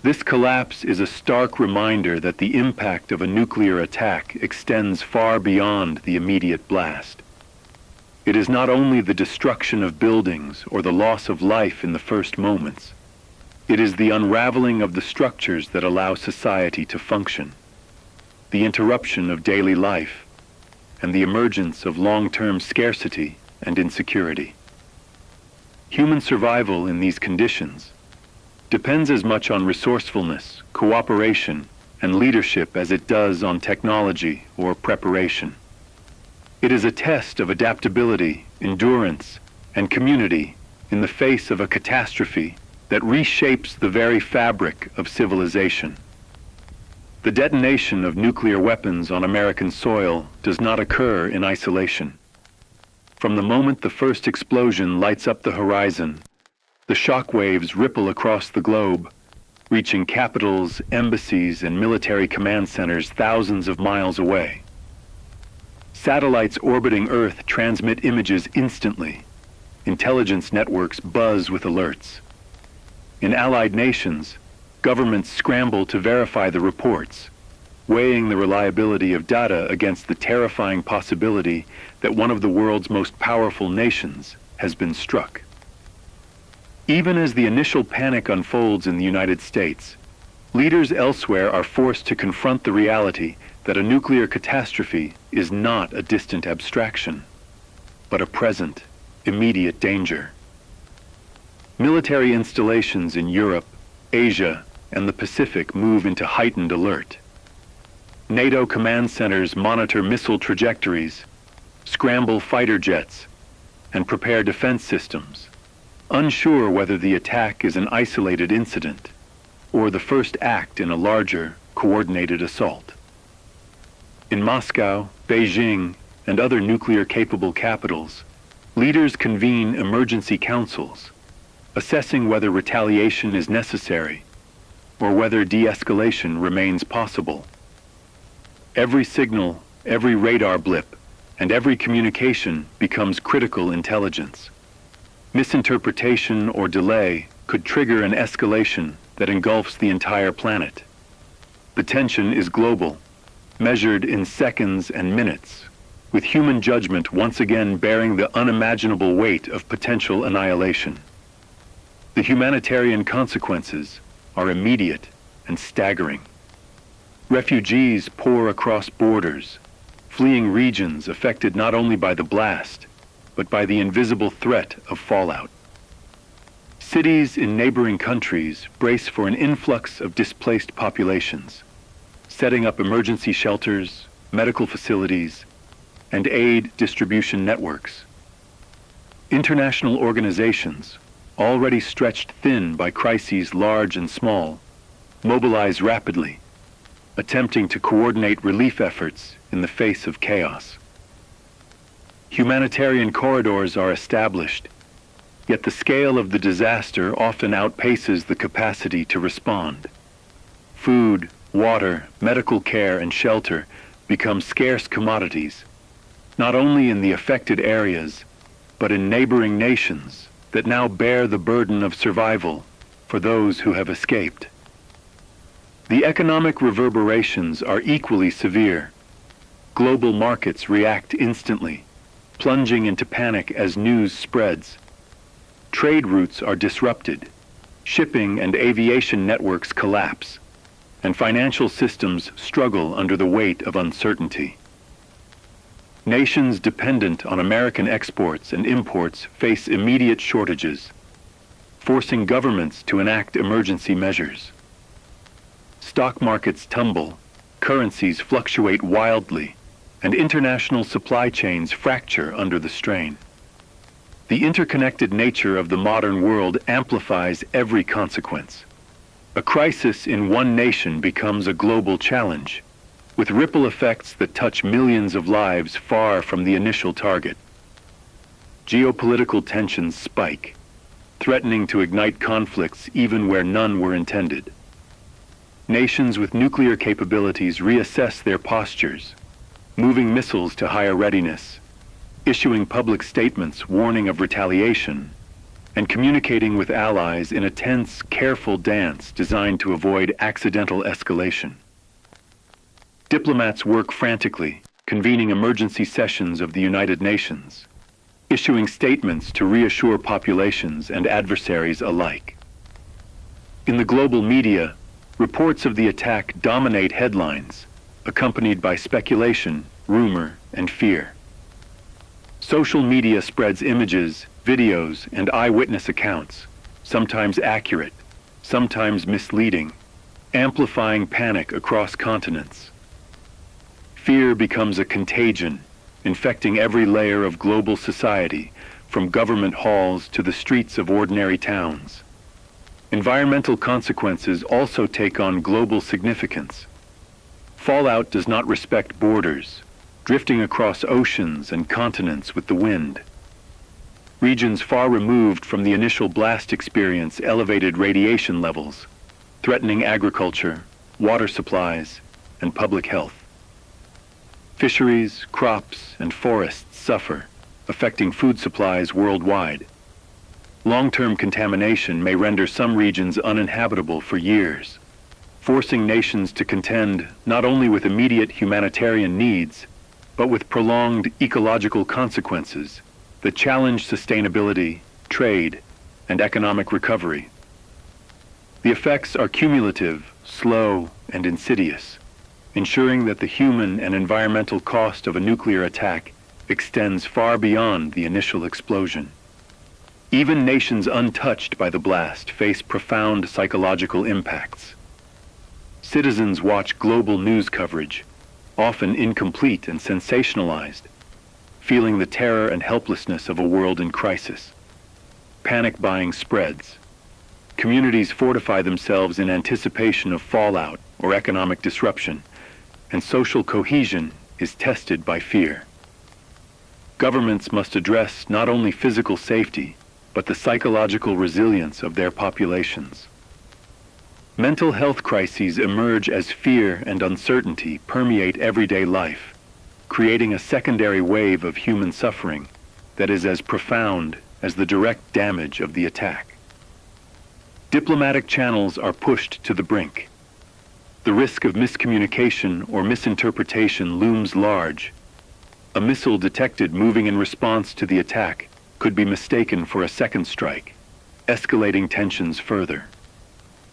This collapse is a stark reminder that the impact of a nuclear attack extends far beyond the immediate blast. It is not only the destruction of buildings or the loss of life in the first moments. It is the unraveling of the structures that allow society to function, the interruption of daily life, and the emergence of long-term scarcity and insecurity. Human survival in these conditions depends as much on resourcefulness, cooperation, and leadership as it does on technology or preparation. It is a test of adaptability, endurance, and community in the face of a catastrophe that reshapes the very fabric of civilization. The detonation of nuclear weapons on American soil does not occur in isolation. From the moment the first explosion lights up the horizon, the shockwaves ripple across the globe, reaching capitals, embassies, and military command centers thousands of miles away. Satellites orbiting Earth transmit images instantly. Intelligence networks buzz with alerts. In allied nations, governments scramble to verify the reports, weighing the reliability of data against the terrifying possibility that one of the world's most powerful nations has been struck. Even as the initial panic unfolds in the United States, leaders elsewhere are forced to confront the reality that a nuclear catastrophe is not a distant abstraction, but a present, immediate danger. Military installations in Europe, Asia, and the Pacific move into heightened alert. NATO command centers monitor missile trajectories, scramble fighter jets, and prepare defense systems, unsure whether the attack is an isolated incident or the first act in a larger, coordinated assault. In Moscow, Beijing, and other nuclear-capable capitals, Leaders convene emergency councils, assessing whether retaliation is necessary or whether de-escalation remains possible. Every signal, every radar blip, and every communication becomes critical intelligence. Misinterpretation or delay could trigger an escalation that engulfs the entire planet. The tension is global, measured in seconds and minutes, with human judgment once again bearing the unimaginable weight of potential annihilation. The humanitarian consequences are immediate and staggering. Refugees pour across borders, fleeing regions affected not only by the blast, but by the invisible threat of fallout. Cities in neighboring countries brace for an influx of displaced populations, setting up emergency shelters, medical facilities, and aid distribution networks. International organizations, already stretched thin by crises large and small, mobilize rapidly, attempting to coordinate relief efforts in the face of chaos. Humanitarian corridors are established, yet the scale of the disaster often outpaces the capacity to respond. Food, water, medical care, and shelter become scarce commodities, not only in the affected areas, but in neighboring nations that now bear the burden of survival for those who have escaped. The economic reverberations are equally severe. Global markets react instantly, plunging into panic as news spreads. Trade routes are disrupted, shipping and aviation networks collapse, and financial systems struggle under the weight of uncertainty. Nations dependent on American exports and imports face immediate shortages, forcing governments to enact emergency measures. Stock markets tumble, currencies fluctuate wildly, and international supply chains fracture under the strain. The interconnected nature of the modern world amplifies every consequence. A crisis in one nation becomes a global challenge, with ripple effects that touch millions of lives far from the initial target. Geopolitical tensions spike, threatening to ignite conflicts even where none were intended. Nations with nuclear capabilities reassess their postures, moving missiles to higher readiness, issuing public statements warning of retaliation, and communicating with allies in a tense, careful dance designed to avoid accidental escalation. Diplomats work frantically, convening emergency sessions of the United Nations, issuing statements to reassure populations and adversaries alike. In the global media, reports of the attack dominate headlines, accompanied by speculation, rumor, and fear. Social media spreads images, videos, and eyewitness accounts, sometimes accurate, sometimes misleading, amplifying panic across continents. Fear becomes a contagion, infecting every layer of global society, from government halls to the streets of ordinary towns. Environmental consequences also take on global significance. Fallout does not respect borders, drifting across oceans and continents with the wind. Regions far removed from the initial blast experience elevated radiation levels, threatening agriculture, water supplies, and public health. Fisheries, crops, and forests suffer, affecting food supplies worldwide. Long-term contamination may render some regions uninhabitable for years, forcing nations to contend not only with immediate humanitarian needs, but with prolonged ecological consequences that challenge sustainability, trade, and economic recovery. The effects are cumulative, slow, and insidious, ensuring that the human and environmental cost of a nuclear attack extends far beyond the initial explosion. Even nations untouched by the blast face profound psychological impacts. Citizens watch global news coverage, often incomplete and sensationalized, feeling the terror and helplessness of a world in crisis. Panic buying spreads. Communities fortify themselves in anticipation of fallout or economic disruption, and social cohesion is tested by fear. Governments must address not only physical safety, but the psychological resilience of their populations. Mental health crises emerge as fear and uncertainty permeate everyday life, creating a secondary wave of human suffering that is as profound as the direct damage of the attack. Diplomatic channels are pushed to the brink. The risk of miscommunication or misinterpretation looms large. A missile detected moving in response to the attack could be mistaken for a second strike, escalating tensions further.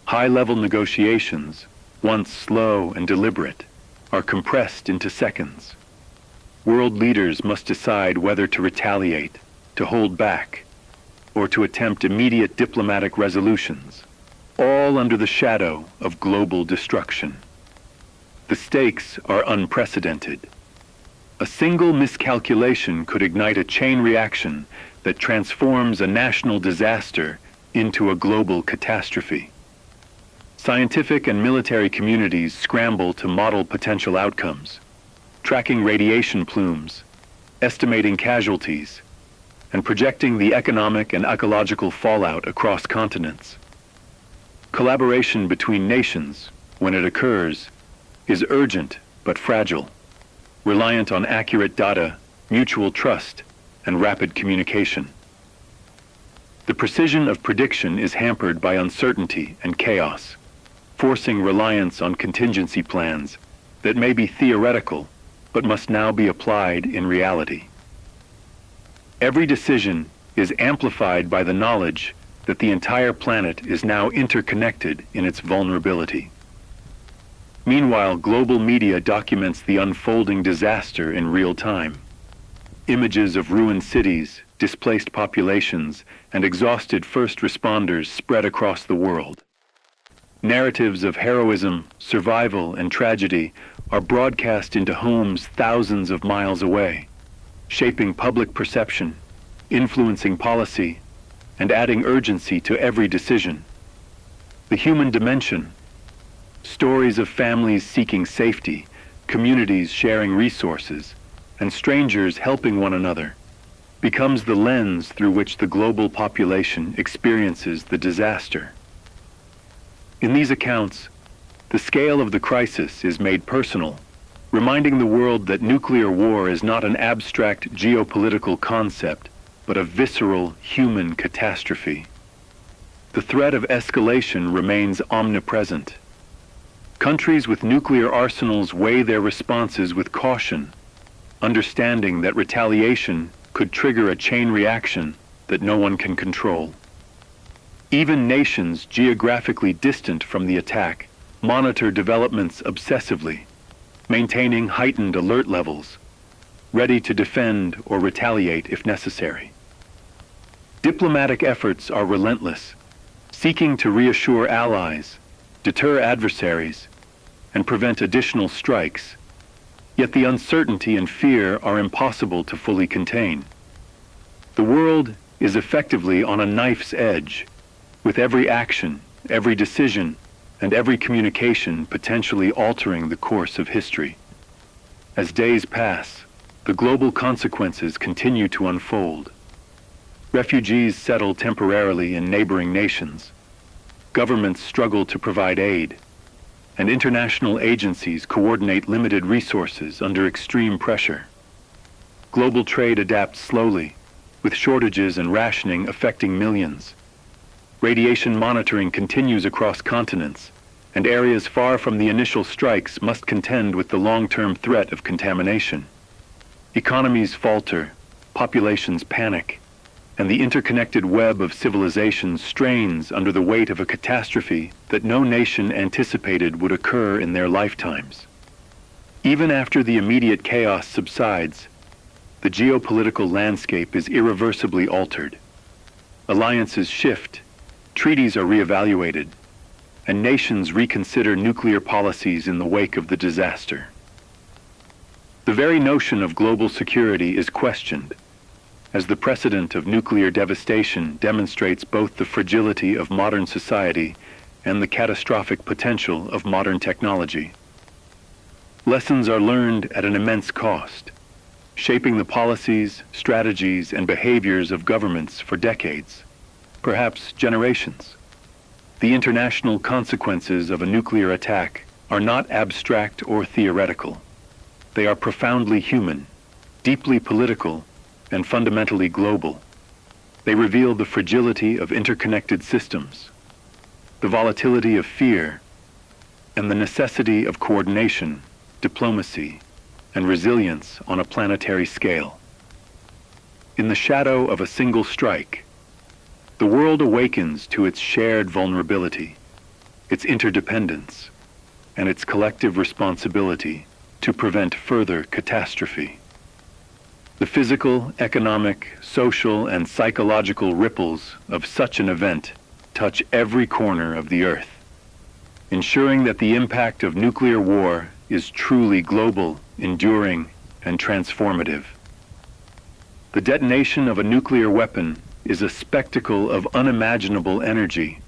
High-level negotiations, once slow and deliberate, are compressed into seconds. World leaders must decide whether to retaliate, to hold back, or to attempt immediate diplomatic resolutions, all under the shadow of global destruction. The stakes are unprecedented. A single miscalculation could ignite a chain reaction that transforms a national disaster into a global catastrophe. Scientific and military communities scramble to model potential outcomes, tracking radiation plumes, estimating casualties, and projecting the economic and ecological fallout across continents. Collaboration between nations, when it occurs, is urgent but fragile, reliant on accurate data, mutual trust, and rapid communication. The precision of prediction is hampered by uncertainty and chaos, forcing reliance on contingency plans that may be theoretical but must now be applied in reality. Every decision is amplified by the knowledge that the entire planet is now interconnected in its vulnerability. Meanwhile, global media documents the unfolding disaster in real time. Images of ruined cities, displaced populations, and exhausted first responders spread across the world. Narratives of heroism, survival, and tragedy are broadcast into homes thousands of miles away, shaping public perception, influencing policy, and adding urgency to every decision. The human dimension, stories of families seeking safety, communities sharing resources, and strangers helping one another, becomes the lens through which the global population experiences the disaster. In these accounts, the scale of the crisis is made personal, reminding the world that nuclear war is not an abstract geopolitical concept, but a visceral human catastrophe. The threat of escalation remains omnipresent. Countries with nuclear arsenals weigh their responses with caution, understanding that retaliation could trigger a chain reaction that no one can control. Even nations geographically distant from the attack monitor developments obsessively, maintaining heightened alert levels, ready to defend or retaliate if necessary. Diplomatic efforts are relentless, seeking to reassure allies, deter adversaries, and prevent additional strikes. Yet the uncertainty and fear are impossible to fully contain. The world is effectively on a knife's edge, with every action, every decision, and every communication potentially altering the course of history. As days pass, the global consequences continue to unfold. Refugees settle temporarily in neighboring nations. Governments struggle to provide aid, and international agencies coordinate limited resources under extreme pressure. Global trade adapts slowly, with shortages and rationing affecting millions. Radiation monitoring continues across continents, and areas far from the initial strikes must contend with the long-term threat of contamination. Economies falter, populations panic, and the interconnected web of civilization strains under the weight of a catastrophe that no nation anticipated would occur in their lifetimes. Even after the immediate chaos subsides, the geopolitical landscape is irreversibly altered. Alliances shift, treaties are reevaluated, and nations reconsider nuclear policies in the wake of the disaster. The very notion of global security is questioned, as the precedent of nuclear devastation demonstrates both the fragility of modern society and the catastrophic potential of modern technology. Lessons are learned at an immense cost. shaping the policies, strategies, and behaviors of governments for decades, perhaps generations. The international consequences of a nuclear attack are not abstract or theoretical. They are profoundly human, deeply political, and fundamentally global. They reveal the fragility of interconnected systems, the volatility of fear, and the necessity of coordination, diplomacy, and resilience on a planetary scale. In the shadow of a single strike, the world awakens to its shared vulnerability, its interdependence, and its collective responsibility to prevent further catastrophe. The physical, economic, social, and psychological ripples of such an event touch every corner of the Earth, ensuring that the impact of nuclear war is truly global, enduring, and transformative. The detonation of a nuclear weapon is a spectacle of unimaginable energy,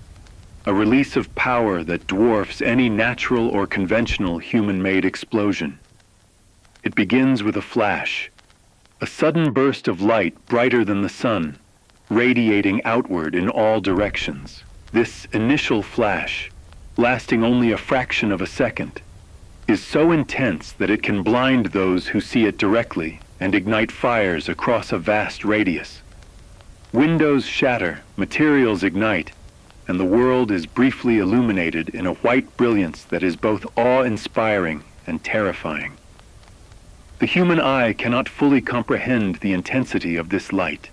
a release of power that dwarfs any natural or conventional human-made explosion. It begins with a flash, a sudden burst of light brighter than the sun, radiating outward in all directions. This initial flash, lasting only a fraction of a second, is so intense that it can blind those who see it directly and ignite fires across a vast radius. Windows shatter, materials ignite, and the world is briefly illuminated in a white brilliance that is both awe-inspiring and terrifying. The human eye cannot fully comprehend the intensity of this light,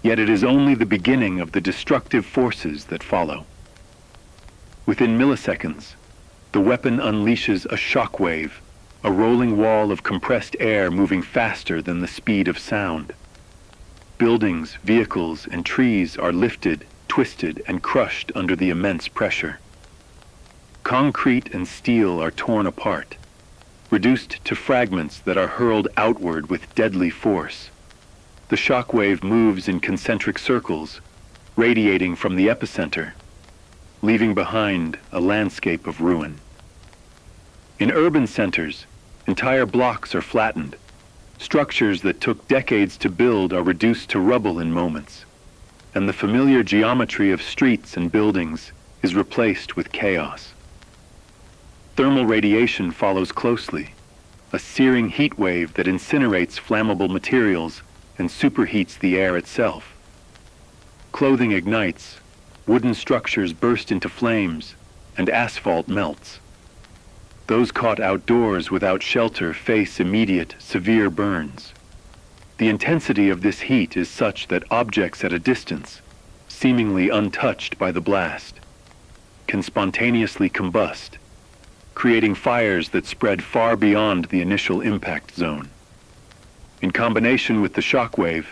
yet it is only the beginning of the destructive forces that follow. Within milliseconds, the weapon unleashes a shockwave, a rolling wall of compressed air moving faster than the speed of sound. Buildings, vehicles, and trees are lifted, twisted, and crushed under the immense pressure. Concrete and steel are torn apart, reduced to fragments that are hurled outward with deadly force. The shockwave moves in concentric circles, radiating from the epicenter, leaving behind a landscape of ruin. In urban centers, entire blocks are flattened. Structures that took decades to build are reduced to rubble in moments, and the familiar geometry of streets and buildings is replaced with chaos. Thermal radiation follows closely, a searing heat wave that incinerates flammable materials and superheats the air itself. Clothing ignites, wooden structures burst into flames, and asphalt melts. Those caught outdoors without shelter face immediate, severe burns. The intensity of this heat is such that objects at a distance, seemingly untouched by the blast, can spontaneously combust, creating fires that spread far beyond the initial impact zone. In combination with the shockwave,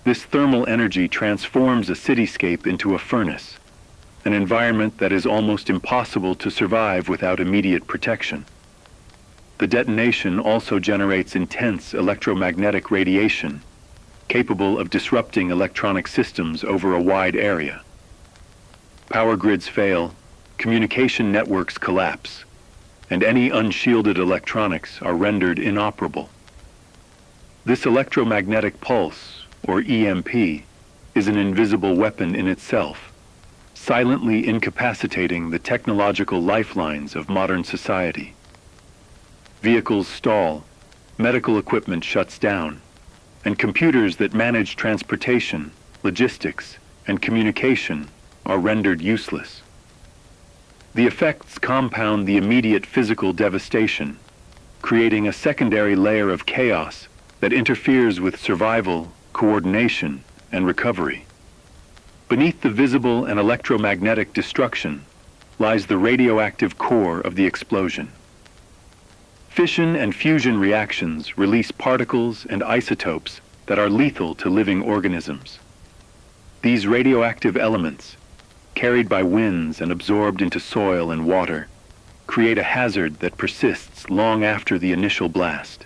this thermal energy transforms a cityscape into a furnace, an environment that is almost impossible to survive without immediate protection. The detonation also generates intense electromagnetic radiation, capable of disrupting electronic systems over a wide area. Power grids fail, communication networks collapse, and any unshielded electronics are rendered inoperable. This electromagnetic pulse, or EMP, is an invisible weapon in itself, silently incapacitating the technological lifelines of modern society. Vehicles stall, medical equipment shuts down, and computers that manage transportation, logistics, and communication are rendered useless. The effects compound the immediate physical devastation, creating a secondary layer of chaos that interferes with survival, coordination, and recovery. Beneath the visible and electromagnetic destruction lies the radioactive core of the explosion. Fission and fusion reactions release particles and isotopes that are lethal to living organisms. These radioactive elements, carried by winds and absorbed into soil and water, create a hazard that persists long after the initial blast.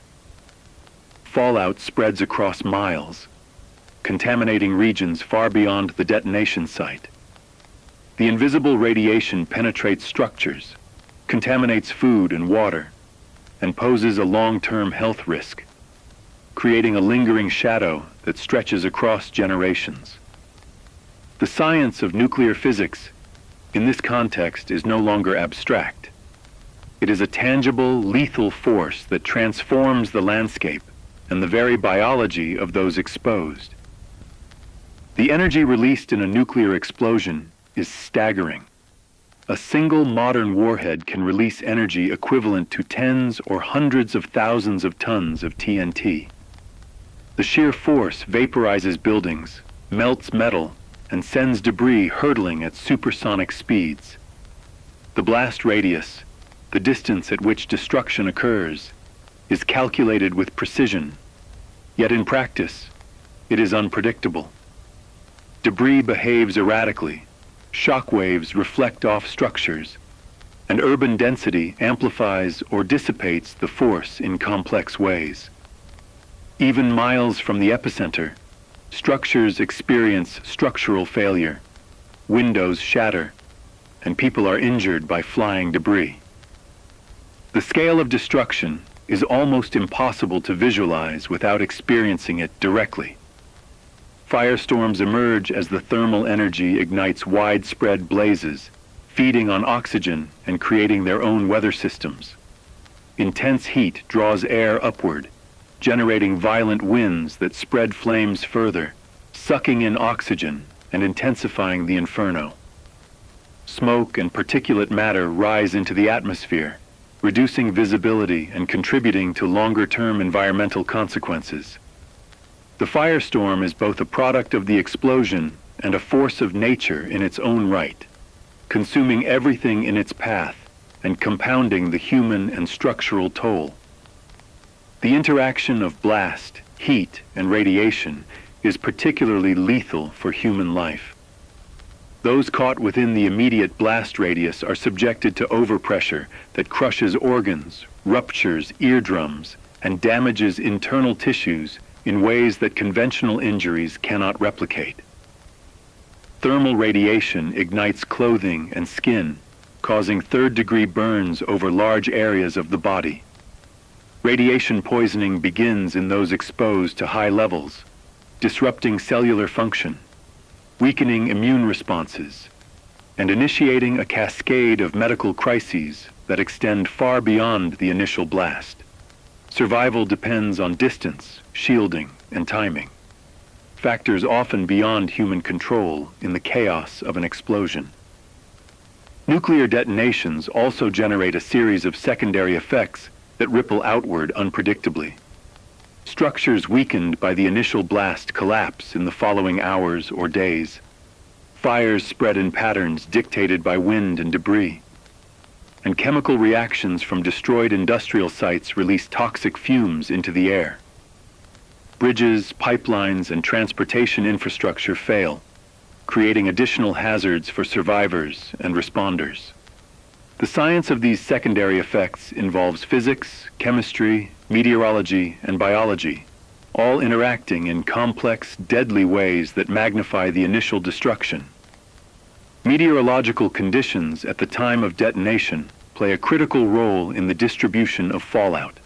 Fallout spreads across miles, contaminating regions far beyond the detonation site. The invisible radiation penetrates structures, contaminates food and water, and poses a long-term health risk. creating a lingering shadow that stretches across generations. The science of nuclear physics, in this context, is no longer abstract. It is a tangible, lethal force that transforms the landscape and the very biology of those exposed. The energy released in a nuclear explosion is staggering. A single modern warhead can release energy equivalent to tens or hundreds of thousands of tons of TNT. The sheer force vaporizes buildings, melts metal, and sends debris hurtling at supersonic speeds. The blast radius, the distance at which destruction occurs, is calculated with precision, yet in practice, it is unpredictable. Debris behaves erratically, shockwaves reflect off structures, and urban density amplifies or dissipates the force in complex ways. Even miles from the epicenter, structures experience structural failure, windows shatter, and people are injured by flying debris. The scale of destruction is almost impossible to visualize without experiencing it directly. Firestorms emerge as the thermal energy ignites widespread blazes, feeding on oxygen and creating their own weather systems. Intense heat draws air upward, generating violent winds that spread flames further, sucking in oxygen and intensifying the inferno. Smoke and particulate matter rise into the atmosphere, reducing visibility and contributing to longer-term environmental consequences. The firestorm is both a product of the explosion and a force of nature in its own right, consuming everything in its path and compounding the human and structural toll. The interaction of blast, heat, and radiation is particularly lethal for human life. Those caught within the immediate blast radius are subjected to overpressure that crushes organs, ruptures eardrums, and damages internal tissues in ways that conventional injuries cannot replicate. Thermal radiation ignites clothing and skin, causing third-degree burns over large areas of the body. Radiation poisoning begins in those exposed to high levels, disrupting cellular function, weakening immune responses, and initiating a cascade of medical crises that extend far beyond the initial blast. Survival depends on distance, shielding, and timing, factors often beyond human control in the chaos of an explosion. Nuclear detonations also generate a series of secondary effects that ripple outward unpredictably. Structures weakened by the initial blast collapse in the following hours or days. Fires spread in patterns dictated by wind and debris. And chemical reactions from destroyed industrial sites release toxic fumes into the air. Bridges, pipelines, and transportation infrastructure fail, creating additional hazards for survivors and responders. The science of these secondary effects involves physics, chemistry, meteorology, and biology, all interacting in complex, deadly ways that magnify the initial destruction. Meteorological conditions at the time of detonation play a critical role in the distribution of fallout.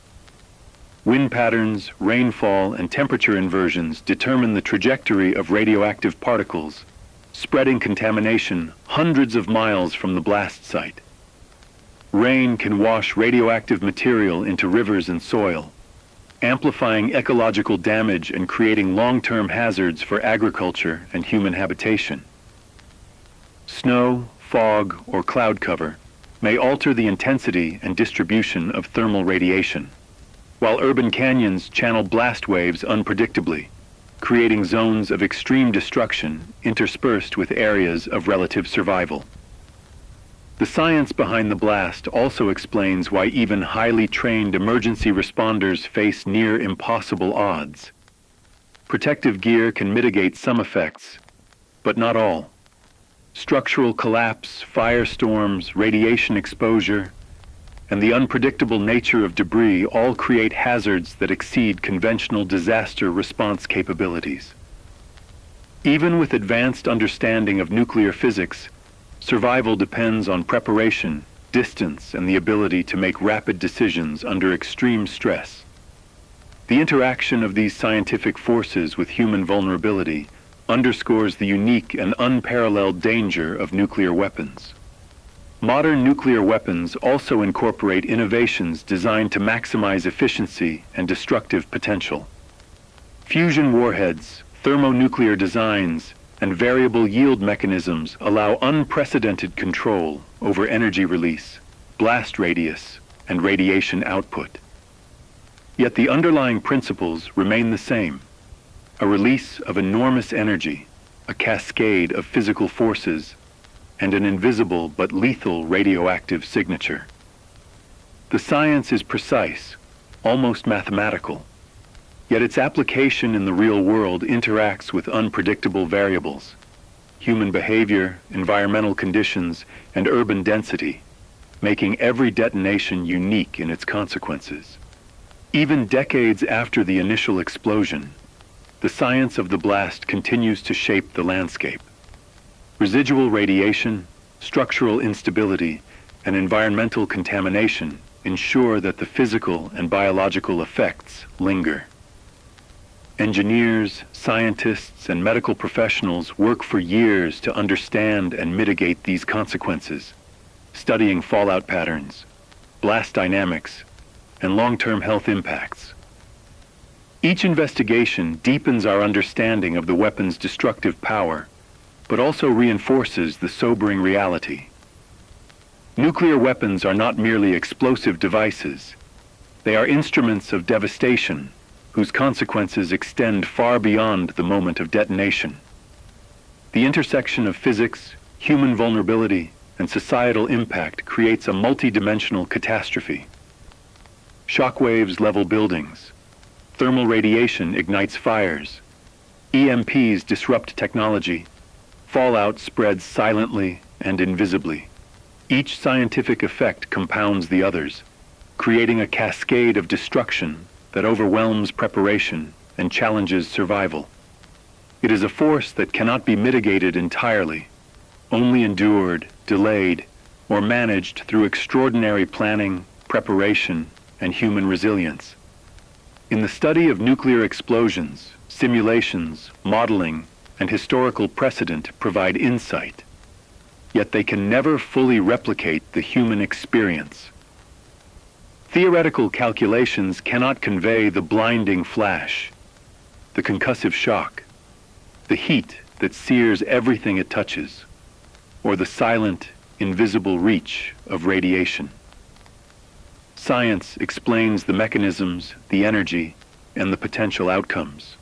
Wind patterns, rainfall, and temperature inversions determine the trajectory of radioactive particles, spreading contamination hundreds of miles from the blast site. Rain can wash radioactive material into rivers and soil, amplifying ecological damage and creating long-term hazards for agriculture and human habitation. Snow, fog, or cloud cover may alter the intensity and distribution of thermal radiation, while urban canyons channel blast waves unpredictably, creating zones of extreme destruction interspersed with areas of relative survival. The science behind the blast also explains why even highly trained emergency responders face near impossible odds. Protective gear can mitigate some effects, but not all. Structural collapse, firestorms, radiation exposure, and the unpredictable nature of debris all create hazards that exceed conventional disaster response capabilities. Even with advanced understanding of nuclear physics, survival depends on preparation, distance, and the ability to make rapid decisions under extreme stress. The interaction of these scientific forces with human vulnerability underscores the unique and unparalleled danger of nuclear weapons. Modern nuclear weapons also incorporate innovations designed to maximize efficiency and destructive potential. Fusion warheads, thermonuclear designs, and variable yield mechanisms allow unprecedented control over energy release, blast radius, and radiation output. Yet the underlying principles remain the same: a release of enormous energy, a cascade of physical forces, and an invisible but lethal radioactive signature. The science is precise, almost mathematical, yet its application in the real world interacts with unpredictable variables: human behavior, environmental conditions, and urban density, making every detonation unique in its consequences. Even decades after the initial explosion, the science of the blast continues to shape the landscape. Residual radiation, structural instability, and environmental contamination ensure that the physical and biological effects linger. Engineers, scientists, and medical professionals work for years to understand and mitigate these consequences, studying fallout patterns, blast dynamics, and long-term health impacts. Each investigation deepens our understanding of the weapon's destructive power, but also reinforces the sobering reality. Nuclear weapons are not merely explosive devices. They are instruments of devastation, whose consequences extend far beyond the moment of detonation. The intersection of physics, human vulnerability, and societal impact creates a multidimensional catastrophe. Shockwaves level buildings. Thermal radiation ignites fires. EMPs disrupt technology. Fallout spreads silently and invisibly. Each scientific effect compounds the others, creating a cascade of destruction that overwhelms preparation and challenges survival. It is a force that cannot be mitigated entirely, only endured, delayed, or managed through extraordinary planning, preparation, and human resilience. In the study of nuclear explosions, simulations, modeling, and historical precedent provide insight, yet they can never fully replicate the human experience. Theoretical calculations cannot convey the blinding flash, the concussive shock, the heat that sears everything it touches, or the silent, invisible reach of radiation. Science explains the mechanisms, the energy, and the potential outcomes,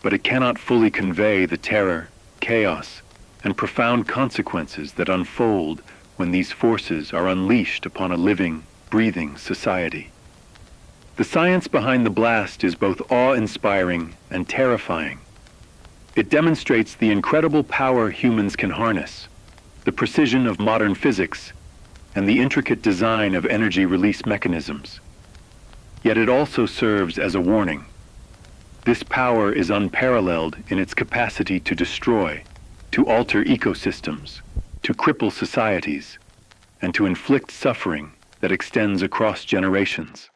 but it cannot fully convey the terror, chaos, and profound consequences that unfold when these forces are unleashed upon a living, breathing society. The science behind the blast is both awe-inspiring and terrifying. It demonstrates the incredible power humans can harness, the precision of modern physics, and the intricate design of energy release mechanisms. Yet it also serves as a warning. This power is unparalleled in its capacity to destroy, to alter ecosystems, to cripple societies, and to inflict suffering that extends across generations.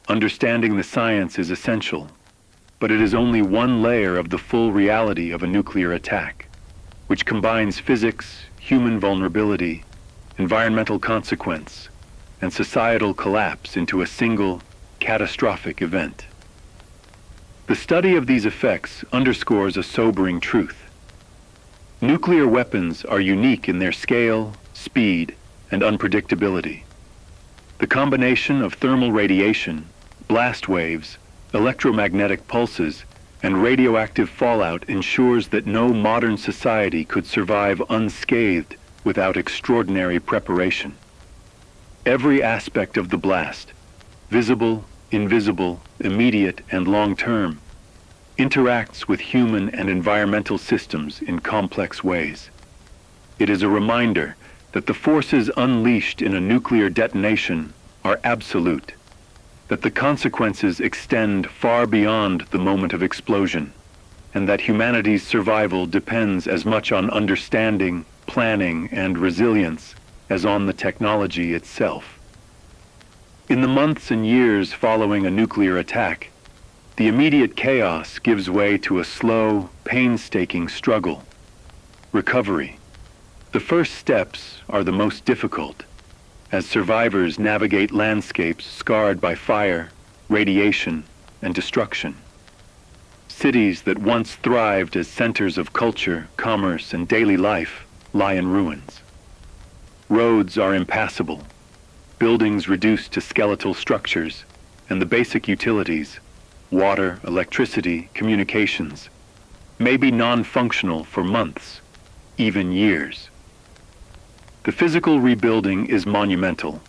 Understanding the science is essential, but it is only one layer of the full reality of a nuclear attack, which combines physics, human vulnerability, environmental consequence, and societal collapse into a single, catastrophic event. The study of these effects underscores a sobering truth. Nuclear weapons are unique in their scale, speed, and unpredictability. The combination of thermal radiation, blast waves, electromagnetic pulses, and radioactive fallout ensures that no modern society could survive unscathed without extraordinary preparation. Every aspect of the blast, visible, invisible, immediate, and long-term, interacts with human and environmental systems in complex ways. It is a reminder that the forces unleashed in a nuclear detonation are absolute, that the consequences extend far beyond the moment of explosion, and that humanity's survival depends as much on understanding, planning, and resilience as on the technology itself. In the months and years following a nuclear attack, The immediate chaos gives way to a slow, painstaking struggle. Recovery. The first steps are the most difficult, as survivors navigate landscapes scarred by fire, radiation, and destruction. Cities that once thrived as centers of culture, commerce, and daily life lie in ruins. Roads are impassable, buildings reduced to skeletal structures, and the basic utilities, water, electricity, communications, may be non-functional for months, even years. The physical rebuilding is monumental,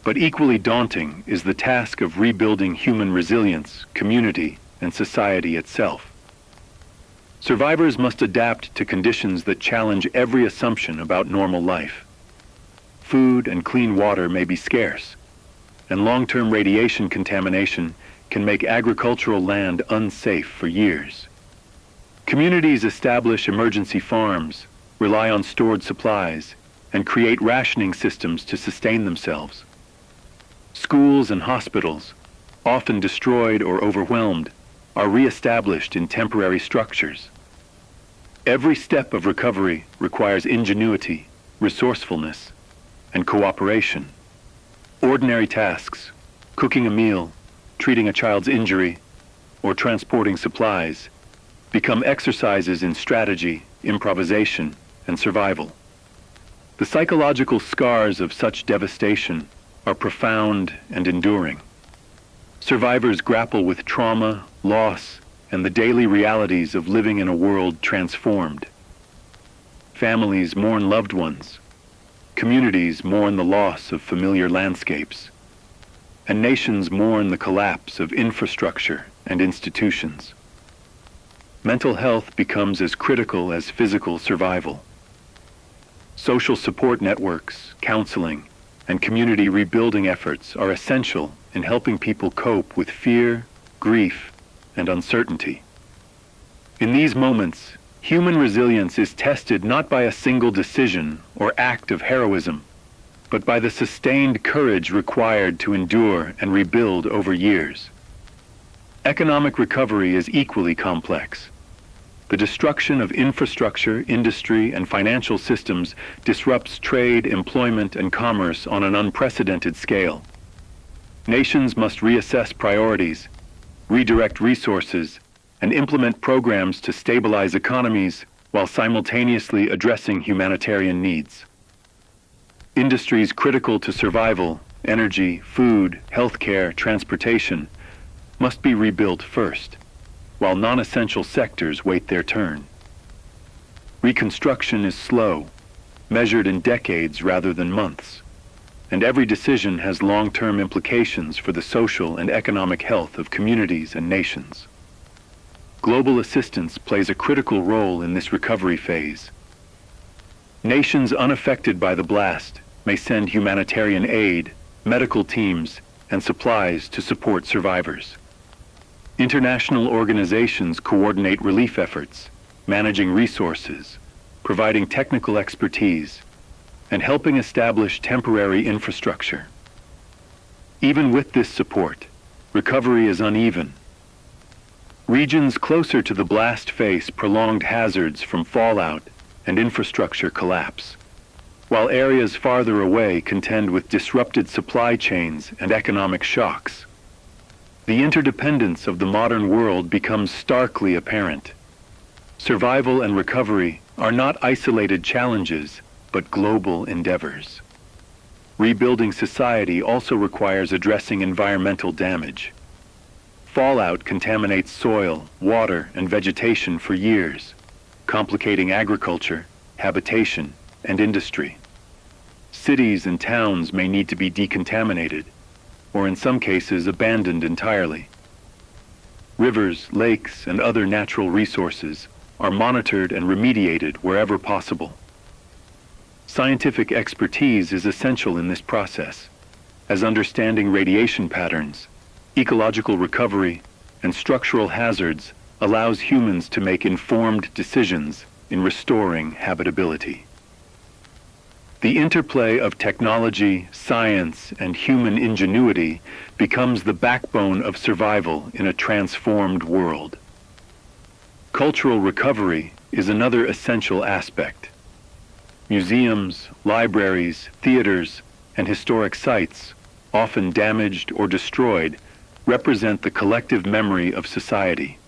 but equally daunting is the task of rebuilding human resilience, community, and society itself. Survivors must adapt to conditions that challenge every assumption about normal life. Food and clean water may be scarce, and long-term radiation contamination can make agricultural land unsafe for years. Communities establish emergency farms, rely on stored supplies, and create rationing systems to sustain themselves. Schools and hospitals, often destroyed or overwhelmed, are re-established in temporary structures. Every step of recovery requires ingenuity, resourcefulness, and cooperation. Ordinary tasks, cooking a meal, treating a child's injury, or transporting supplies, become exercises in strategy, improvisation, and survival. The psychological scars of such devastation are profound and enduring. Survivors grapple with trauma, loss, and the daily realities of living in a world transformed. Families mourn loved ones. Communities mourn the loss of familiar landscapes. And nations mourn the collapse of infrastructure and institutions. Mental health becomes as critical as physical survival. Social support networks, counseling, and community rebuilding efforts are essential in helping people cope with fear, grief, and uncertainty. In these moments, human resilience is tested not by a single decision or act of heroism, but by the sustained courage required to endure and rebuild over years. Economic recovery is equally complex. The destruction of infrastructure, industry, and financial systems disrupts trade, employment, and commerce on an unprecedented scale. Nations must reassess priorities, redirect resources, and implement programs to stabilize economies while simultaneously addressing humanitarian needs. Industries critical to survival, energy, food, healthcare, transportation, must be rebuilt first, while non-essential sectors wait their turn. Reconstruction is slow, measured in decades rather than months, and every decision has long-term implications for the social and economic health of communities and nations. Global assistance plays a critical role in this recovery phase. Nations unaffected by the blast may send humanitarian aid, medical teams, and supplies to support survivors. International organizations coordinate relief efforts, managing resources, providing technical expertise, and helping establish temporary infrastructure. Even with this support, recovery is uneven. Regions closer to the blast face prolonged hazards from fallout and infrastructure collapse, while areas farther away contend with disrupted supply chains and economic shocks. The interdependence of the modern world becomes starkly apparent. Survival and recovery are not isolated challenges, but global endeavors. Rebuilding society also requires addressing environmental damage. Fallout contaminates soil, water, and vegetation for years, complicating agriculture, habitation, and industry. Cities and towns may need to be decontaminated, or in some cases abandoned entirely. Rivers, lakes, and other natural resources are monitored and remediated wherever possible. Scientific expertise is essential in this process, as understanding radiation patterns, ecological recovery, and structural hazards allows humans to make informed decisions in restoring habitability. The interplay of technology, science, and human ingenuity becomes the backbone of survival in a transformed world. Cultural recovery is another essential aspect. Museums, libraries, theaters, and historic sites, often damaged or destroyed, represent the collective memory of society.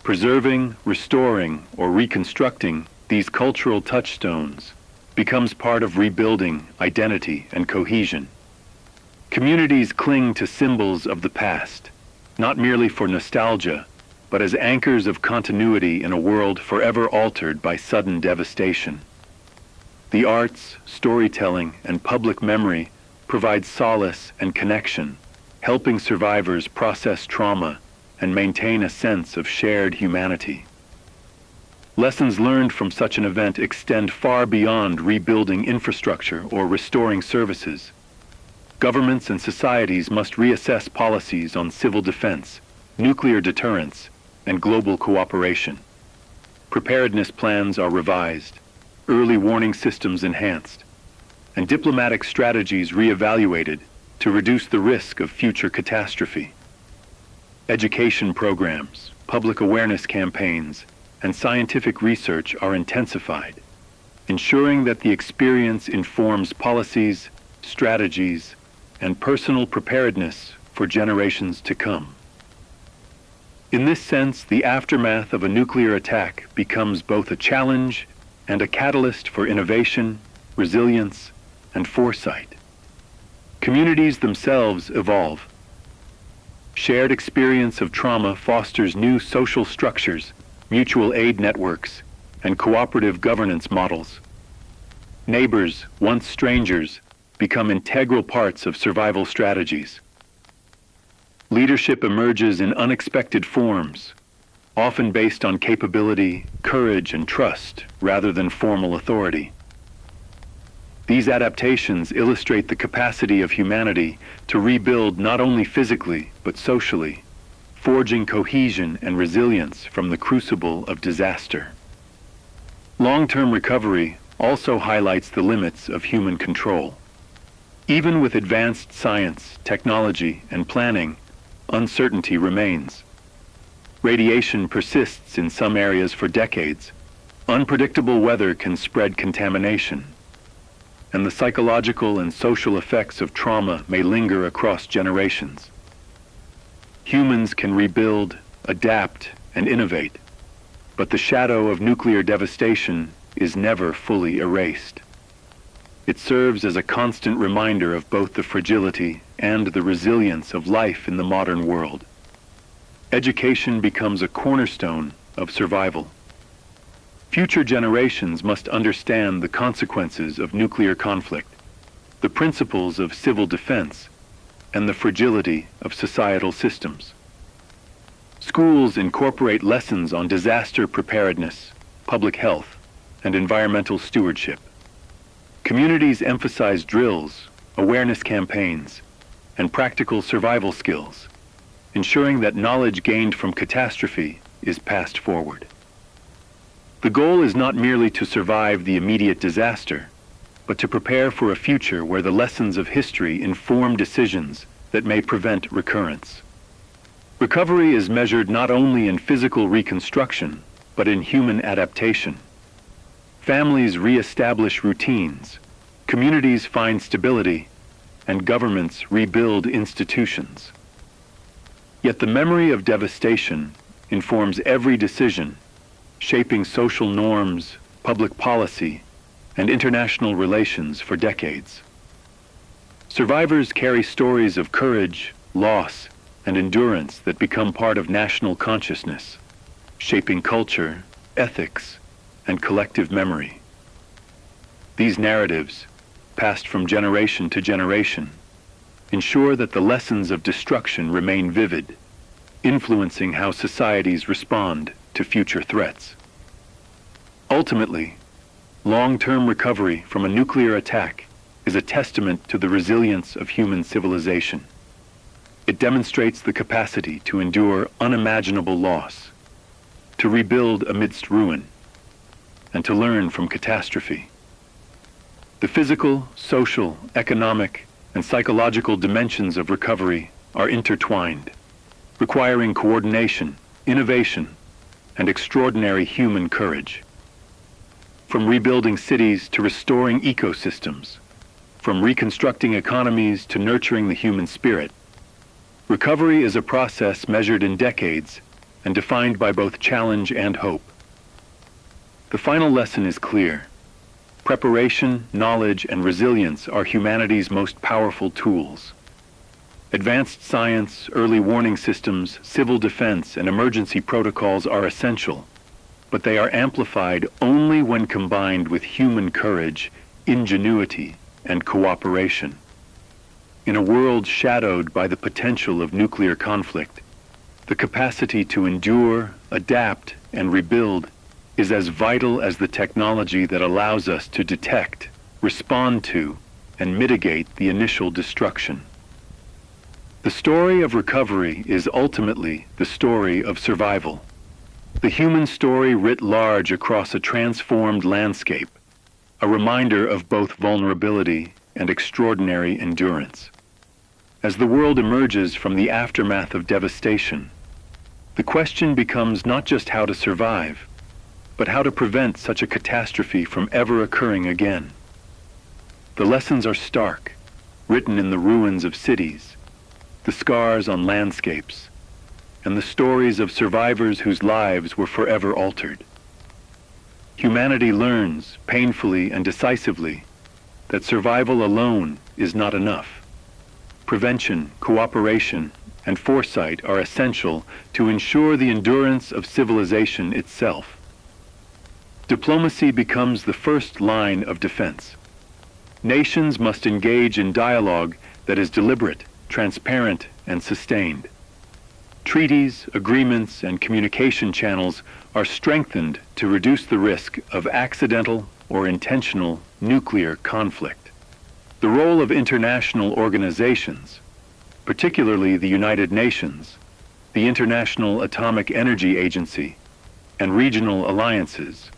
Preserving, restoring, or reconstructing these cultural touchstones becomes part of rebuilding identity and cohesion. Communities cling to symbols of the past, not merely for nostalgia, but as anchors of continuity in a world forever altered by sudden devastation. The arts, storytelling, and public memory provide solace and connection, helping survivors process trauma and maintain a sense of shared humanity. Lessons learned from such an event extend far beyond rebuilding infrastructure or restoring services. Governments and societies must reassess policies on civil defense, nuclear deterrence, and global cooperation. Preparedness plans are revised, early warning systems enhanced, and diplomatic strategies reevaluated to reduce the risk of future catastrophe. Education programs, public awareness campaigns, and scientific research are intensified, ensuring that the experience informs policies, strategies, and personal preparedness for generations to come. In this sense, the aftermath of a nuclear attack becomes both a challenge and a catalyst for innovation, resilience, and foresight. Communities themselves evolve. Shared experience of trauma fosters new social structures, mutual aid networks, and cooperative governance models. Neighbors, once strangers, become integral parts of survival strategies. Leadership emerges in unexpected forms, often based on capability, courage, and trust, rather than formal authority. These adaptations illustrate the capacity of humanity to rebuild not only physically, but socially, forging cohesion and resilience from the crucible of disaster. Long-term recovery also highlights the limits of human control. Even with advanced science, technology, and planning, uncertainty remains. Radiation persists in some areas for decades. Unpredictable weather can spread contamination, and the psychological and social effects of trauma may linger across generations. Humans can rebuild, adapt, and innovate, but the shadow of nuclear devastation is never fully erased. It serves as a constant reminder of both the fragility and the resilience of life in the modern world. Education becomes a cornerstone of survival. Future generations must understand the consequences of nuclear conflict, the principles of civil defense, and the fragility of societal systems. Schools incorporate lessons on disaster preparedness, public health, and environmental stewardship. Communities emphasize drills, awareness campaigns, and practical survival skills, ensuring that knowledge gained from catastrophe is passed forward. The goal is not merely to survive the immediate disaster, but to prepare for a future where the lessons of history inform decisions that may prevent recurrence. Recovery is measured not only in physical reconstruction, but in human adaptation. Families re-establish routines, communities find stability, and governments rebuild institutions. Yet the memory of devastation informs every decision, shaping social norms, public policy, and international relations for decades. Survivors carry stories of courage, loss, and endurance that become part of national consciousness, shaping culture, ethics, and collective memory. These narratives, passed from generation to generation, ensure that the lessons of destruction remain vivid, influencing how societies respond to future threats. Ultimately, long-term recovery from a nuclear attack is a testament to the resilience of human civilization. It demonstrates the capacity to endure unimaginable loss, to rebuild amidst ruin, and to learn from catastrophe. The physical, social, economic, and psychological dimensions of recovery are intertwined, requiring coordination, innovation, and extraordinary human courage. From rebuilding cities to restoring ecosystems, from reconstructing economies to nurturing the human spirit, recovery is a process measured in decades and defined by both challenge and hope. The final lesson is clear. Preparation, knowledge, and resilience are humanity's most powerful tools. Advanced science, early warning systems, civil defense, and emergency protocols are essential, but they are amplified only when combined with human courage, ingenuity, and cooperation. In a world shadowed by the potential of nuclear conflict, the capacity to endure, adapt, and rebuild is as vital as the technology that allows us to detect, respond to, and mitigate the initial destruction. The story of recovery is ultimately the story of survival. The human story writ large across a transformed landscape, a reminder of both vulnerability and extraordinary endurance. As the world emerges from the aftermath of devastation, the question becomes not just how to survive, but how to prevent such a catastrophe from ever occurring again. The lessons are stark, written in the ruins of cities, the scars on landscapes, and the stories of survivors whose lives were forever altered. Humanity learns, painfully and decisively, that survival alone is not enough. Prevention, cooperation, and foresight are essential to ensure the endurance of civilization itself. Diplomacy becomes the first line of defense. Nations must engage in dialogue that is deliberate, transparent, and sustained. Treaties, agreements, and communication channels are strengthened to reduce the risk of accidental or intentional nuclear conflict. The role of international organizations, particularly the United Nations, the International Atomic Energy Agency, and regional alliances,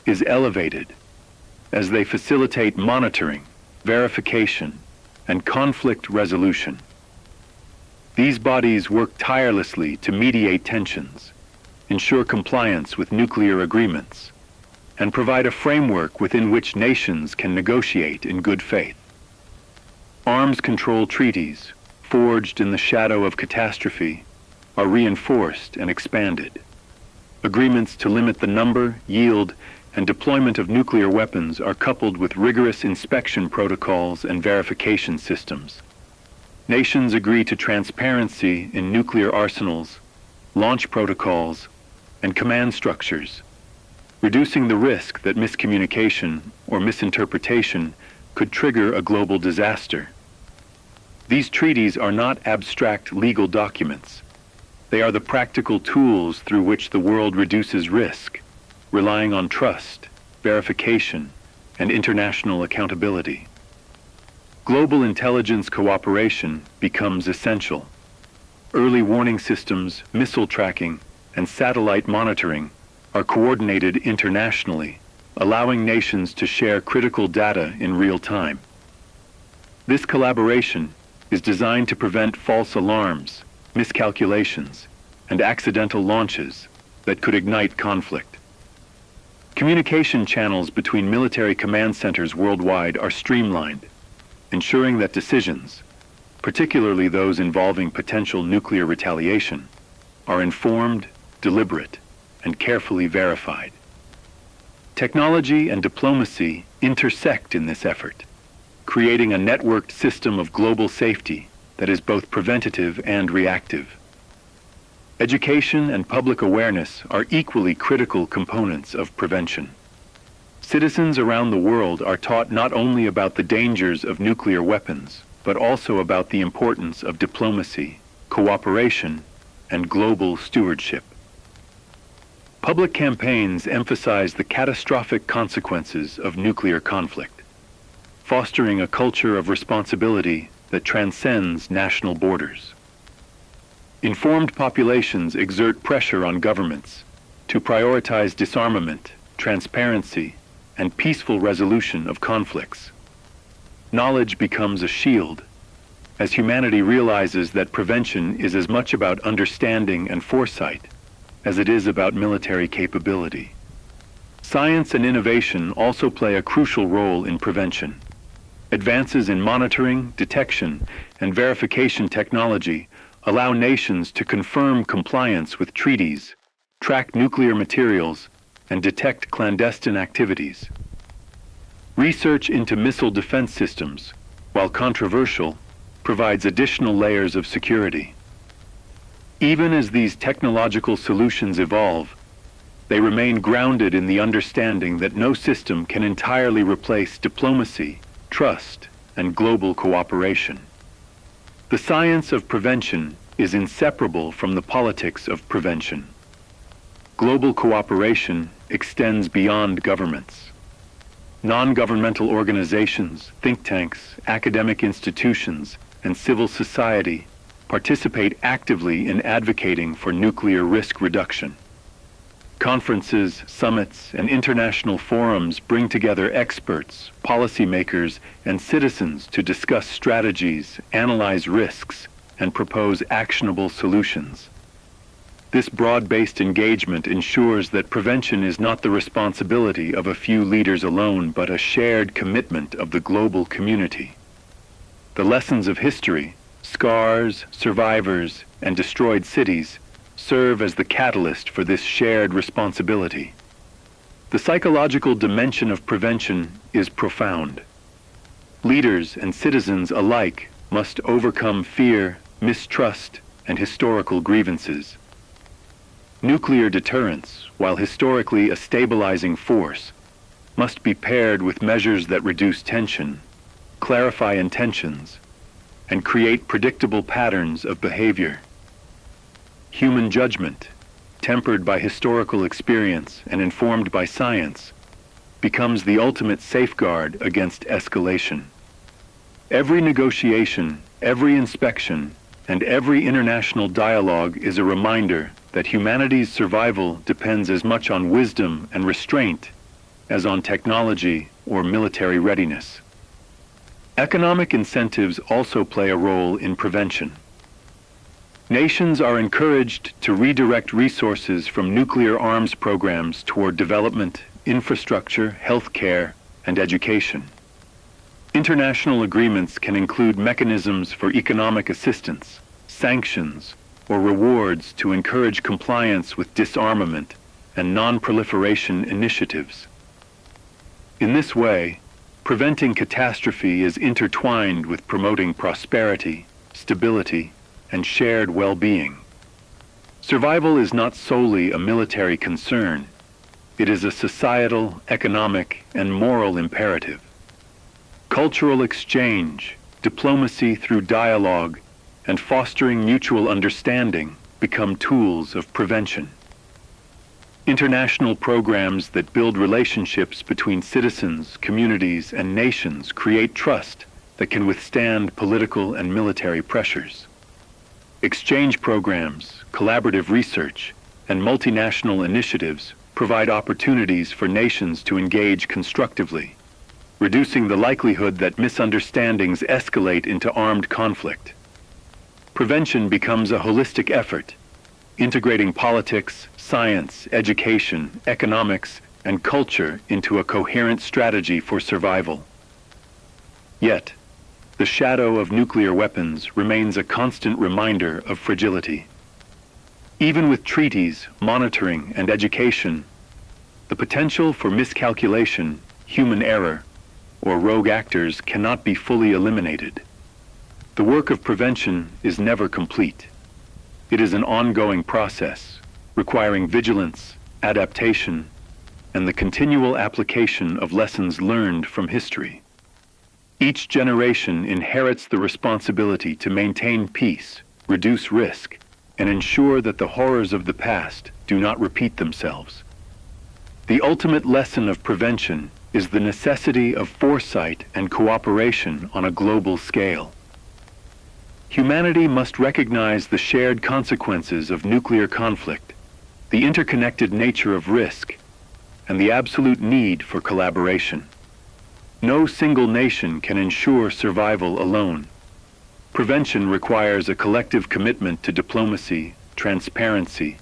is elevated as they facilitate monitoring, verification, and conflict resolution. These bodies work tirelessly to mediate tensions, ensure compliance with nuclear agreements, and provide a framework within which nations can negotiate in good faith. Arms control treaties, forged in the shadow of catastrophe, are reinforced and expanded. Agreements to limit the number, yield, and deployment of nuclear weapons are coupled with rigorous inspection protocols and verification systems. Nations agree to transparency in nuclear arsenals, launch protocols, and command structures, reducing the risk that miscommunication or misinterpretation could trigger a global disaster. These treaties are not abstract legal documents. They are the practical tools through which the world reduces risk, relying on trust, verification, and international accountability. Global intelligence cooperation becomes essential. Early warning systems, missile tracking, and satellite monitoring are coordinated internationally, allowing nations to share critical data in real time. This collaboration is designed to prevent false alarms, miscalculations, and accidental launches that could ignite conflict. Communication channels between military command centers worldwide are streamlined, ensuring that decisions, particularly those involving potential nuclear retaliation, are informed, deliberate, and carefully verified. Technology and diplomacy intersect in this effort, creating a networked system of global safety that is both preventative and reactive. Education and public awareness are equally critical components of prevention. Citizens around the world are taught not only about the dangers of nuclear weapons, but also about the importance of diplomacy, cooperation, and global stewardship. Public campaigns emphasize the catastrophic consequences of nuclear conflict, fostering a culture of responsibility that transcends national borders. Informed populations exert pressure on governments to prioritize disarmament, transparency, and peaceful resolution of conflicts, knowledge becomes a shield, as humanity realizes that prevention is as much about understanding and foresight as it is about military capability. Science and innovation also play a crucial role in prevention. Advances in monitoring, detection, and verification technology allow nations to confirm compliance with treaties, track nuclear materials, and detect clandestine activities. Research into missile defense systems, while controversial, provides additional layers of security. Even as these technological solutions evolve, they remain grounded in the understanding that no system can entirely replace diplomacy, trust, and global cooperation. The science of prevention is inseparable from the politics of prevention. Global cooperation extends beyond governments. Non-governmental organizations, think tanks, academic institutions, and civil society participate actively in advocating for nuclear risk reduction. Conferences, summits, and international forums bring together experts, policymakers, and citizens to discuss strategies, analyze risks, and propose actionable solutions. This broad-based engagement ensures that prevention is not the responsibility of a few leaders alone, but a shared commitment of the global community. The lessons of history, scars, survivors, and destroyed cities serve as the catalyst for this shared responsibility. The psychological dimension of prevention is profound. Leaders and citizens alike must overcome fear, mistrust, and historical grievances. Nuclear deterrence, while historically a stabilizing force, must be paired with measures that reduce tension, clarify intentions, and create predictable patterns of behavior. Human judgment, tempered by historical experience and informed by science, becomes the ultimate safeguard against escalation. Every negotiation, every inspection, and every international dialogue is a reminder that humanity's survival depends as much on wisdom and restraint as on technology or military readiness. Economic incentives also play a role in prevention. Nations are encouraged to redirect resources from nuclear arms programs toward development, infrastructure, healthcare, and education. International agreements can include mechanisms for economic assistance, sanctions, or rewards to encourage compliance with disarmament and non-proliferation initiatives. In this way, preventing catastrophe is intertwined with promoting prosperity, stability, and shared well-being. Survival is not solely a military concern. It is a societal, economic, and moral imperative. Cultural exchange, diplomacy through dialogue, and fostering mutual understanding become tools of prevention. International programs that build relationships between citizens, communities, and nations create trust that can withstand political and military pressures. Exchange programs, collaborative research, and multinational initiatives provide opportunities for nations to engage constructively, reducing the likelihood that misunderstandings escalate into armed conflict. Prevention becomes a holistic effort, integrating politics, science, education, economics, and culture into a coherent strategy for survival. Yet, the shadow of nuclear weapons remains a constant reminder of fragility. Even with treaties, monitoring, and education, the potential for miscalculation, human error, or rogue actors cannot be fully eliminated. The work of prevention is never complete. It is an ongoing process, requiring vigilance, adaptation, and the continual application of lessons learned from history. Each generation inherits the responsibility to maintain peace, reduce risk, and ensure that the horrors of the past do not repeat themselves. The ultimate lesson of prevention is the necessity of foresight and cooperation on a global scale. Humanity must recognize the shared consequences of nuclear conflict, the interconnected nature of risk, and the absolute need for collaboration. No single nation can ensure survival alone. Prevention requires a collective commitment to diplomacy, transparency,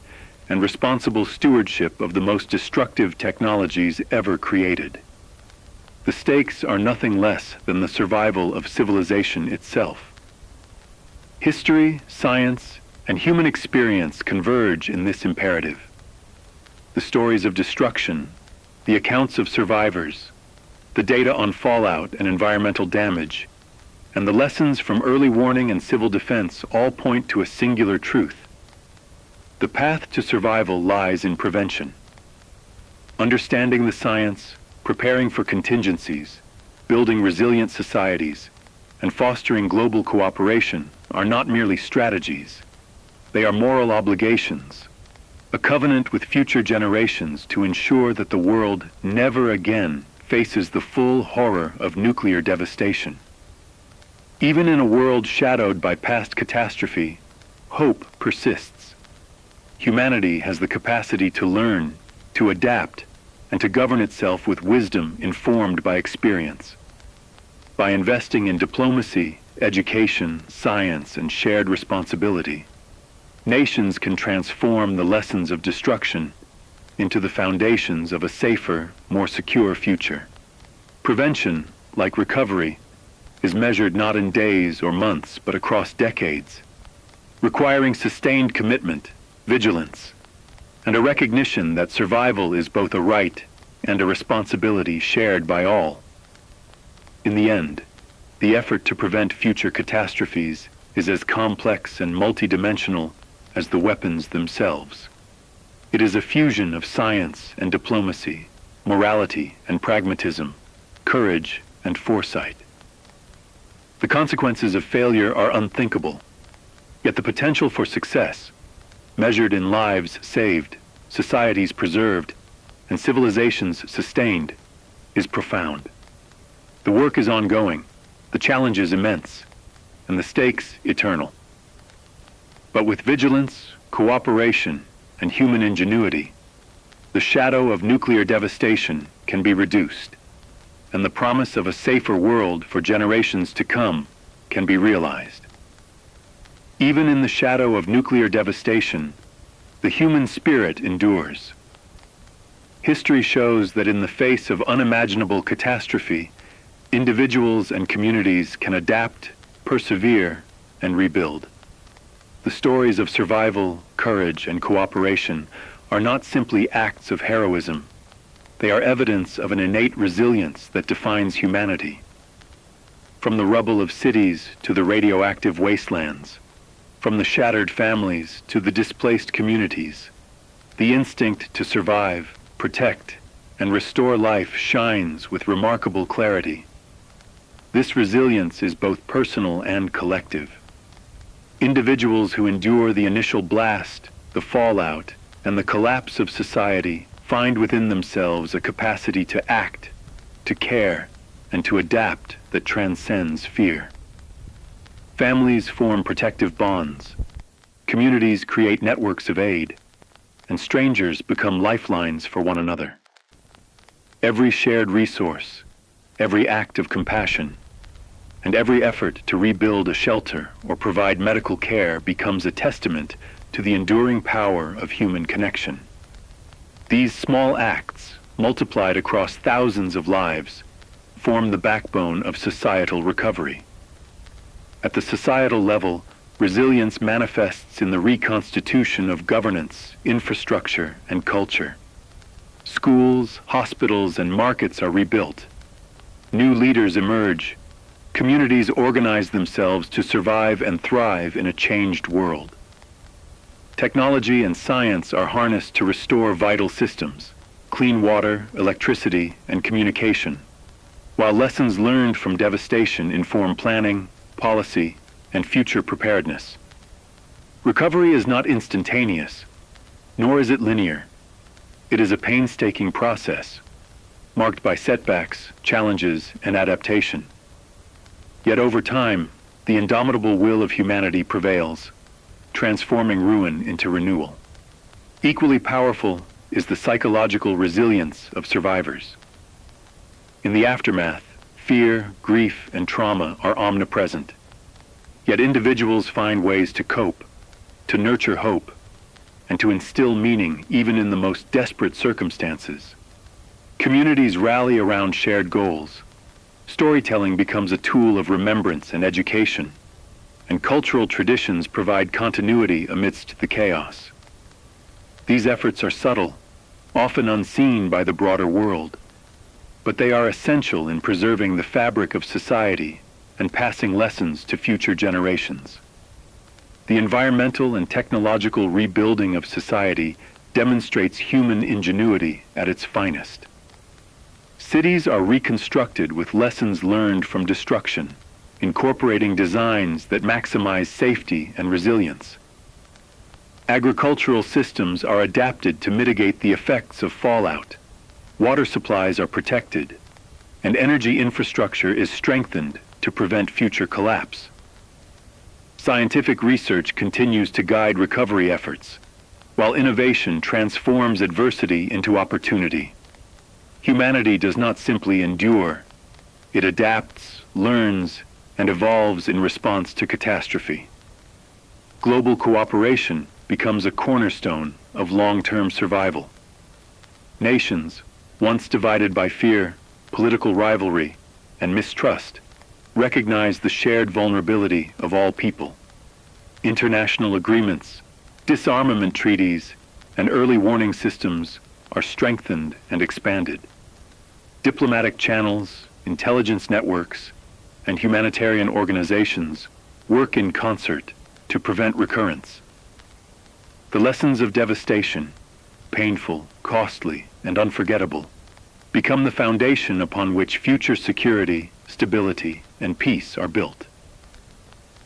and responsible stewardship of the most destructive technologies ever created. The stakes are nothing less than the survival of civilization itself. History, science, and human experience converge in this imperative. The stories of destruction, the accounts of survivors, the data on fallout and environmental damage, and the lessons from early warning and civil defense all point to a singular truth. The path to survival lies in prevention. Understanding the science, preparing for contingencies, building resilient societies, and fostering global cooperation are not merely strategies. They are moral obligations, a covenant with future generations to ensure that the world never again faces the full horror of nuclear devastation. Even in a world shadowed by past catastrophe, hope persists. Humanity has the capacity to learn, to adapt, and to govern itself with wisdom informed by experience. By investing in diplomacy, education, science, and shared responsibility, nations can transform the lessons of destruction into the foundations of a safer, more secure future. Prevention, like recovery, is measured not in days or months, but across decades, requiring sustained commitment, vigilance, and a recognition that survival is both a right and a responsibility shared by all. In the end, the effort to prevent future catastrophes is as complex and multidimensional as the weapons themselves. It is a fusion of science and diplomacy, morality and pragmatism, courage and foresight. The consequences of failure are unthinkable, yet the potential for success, measured in lives saved, societies preserved, and civilizations sustained, is profound. The work is ongoing, the challenge is immense, and the stakes eternal. But with vigilance, cooperation, and human ingenuity, the shadow of nuclear devastation can be reduced, and the promise of a safer world for generations to come can be realized. Even in the shadow of nuclear devastation, the human spirit endures. History shows that in the face of unimaginable catastrophe, individuals and communities can adapt, persevere, and rebuild. The stories of survival, courage, and cooperation are not simply acts of heroism. They are evidence of an innate resilience that defines humanity. From the rubble of cities to the radioactive wastelands, from the shattered families to the displaced communities, the instinct to survive, protect, and restore life shines with remarkable clarity. This resilience is both personal and collective. Individuals who endure the initial blast, the fallout, and the collapse of society find within themselves a capacity to act, to care, and to adapt that transcends fear. Families form protective bonds, communities create networks of aid, and strangers become lifelines for one another. Every shared resource, every act of compassion, and every effort to rebuild a shelter or provide medical care becomes a testament to the enduring power of human connection. These small acts, multiplied across thousands of lives, form the backbone of societal recovery. At the societal level, resilience manifests in the reconstitution of governance, infrastructure, and culture. Schools, hospitals, and markets are rebuilt. New leaders emerge. Communities organize themselves to survive and thrive in a changed world. Technology and science are harnessed to restore vital systems, clean water, electricity, and communication, while lessons learned from devastation inform planning, policy, and future preparedness. Recovery is not instantaneous, nor is it linear. It is a painstaking process, marked by setbacks, challenges, and adaptation. Yet over time, the indomitable will of humanity prevails, transforming ruin into renewal. Equally powerful is the psychological resilience of survivors. In the aftermath, fear, grief, and trauma are omnipresent. Yet individuals find ways to cope, to nurture hope, and to instill meaning even in the most desperate circumstances. Communities rally around shared goals. Storytelling becomes a tool of remembrance and education, and cultural traditions provide continuity amidst the chaos. These efforts are subtle, often unseen by the broader world, but they are essential in preserving the fabric of society and passing lessons to future generations. The environmental and technological rebuilding of society demonstrates human ingenuity at its finest. Cities are reconstructed with lessons learned from destruction, incorporating designs that maximize safety and resilience. Agricultural systems are adapted to mitigate the effects of fallout. Water supplies are protected, and energy infrastructure is strengthened to prevent future collapse. Scientific research continues to guide recovery efforts, while innovation transforms adversity into opportunity. Humanity does not simply endure. It adapts, learns, and evolves in response to catastrophe. Global cooperation becomes a cornerstone of long-term survival. Nations, once divided by fear, political rivalry, and mistrust, recognize the shared vulnerability of all people. International agreements, disarmament treaties, and early warning systems are strengthened and expanded. Diplomatic channels, intelligence networks, and humanitarian organizations work in concert to prevent recurrence. The lessons of devastation, painful, costly, and unforgettable, become the foundation upon which future security, stability, and peace are built.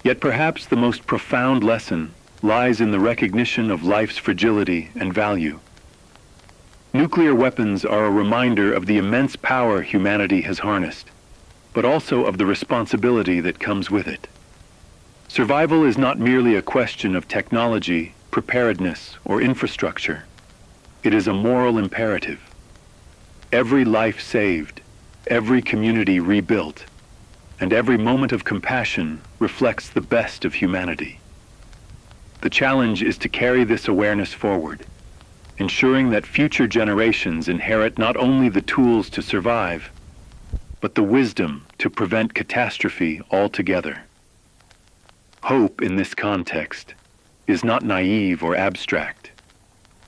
Yet perhaps the most profound lesson lies in the recognition of life's fragility and value. Nuclear weapons are a reminder of the immense power humanity has harnessed, but also of the responsibility that comes with it. Survival is not merely a question of technology, preparedness, or infrastructure. It is a moral imperative. Every life saved, every community rebuilt, and every moment of compassion reflects the best of humanity. The challenge is to carry this awareness forward, ensuring that future generations inherit not only the tools to survive, but the wisdom to prevent catastrophe altogether. Hope in this context is not naive or abstract.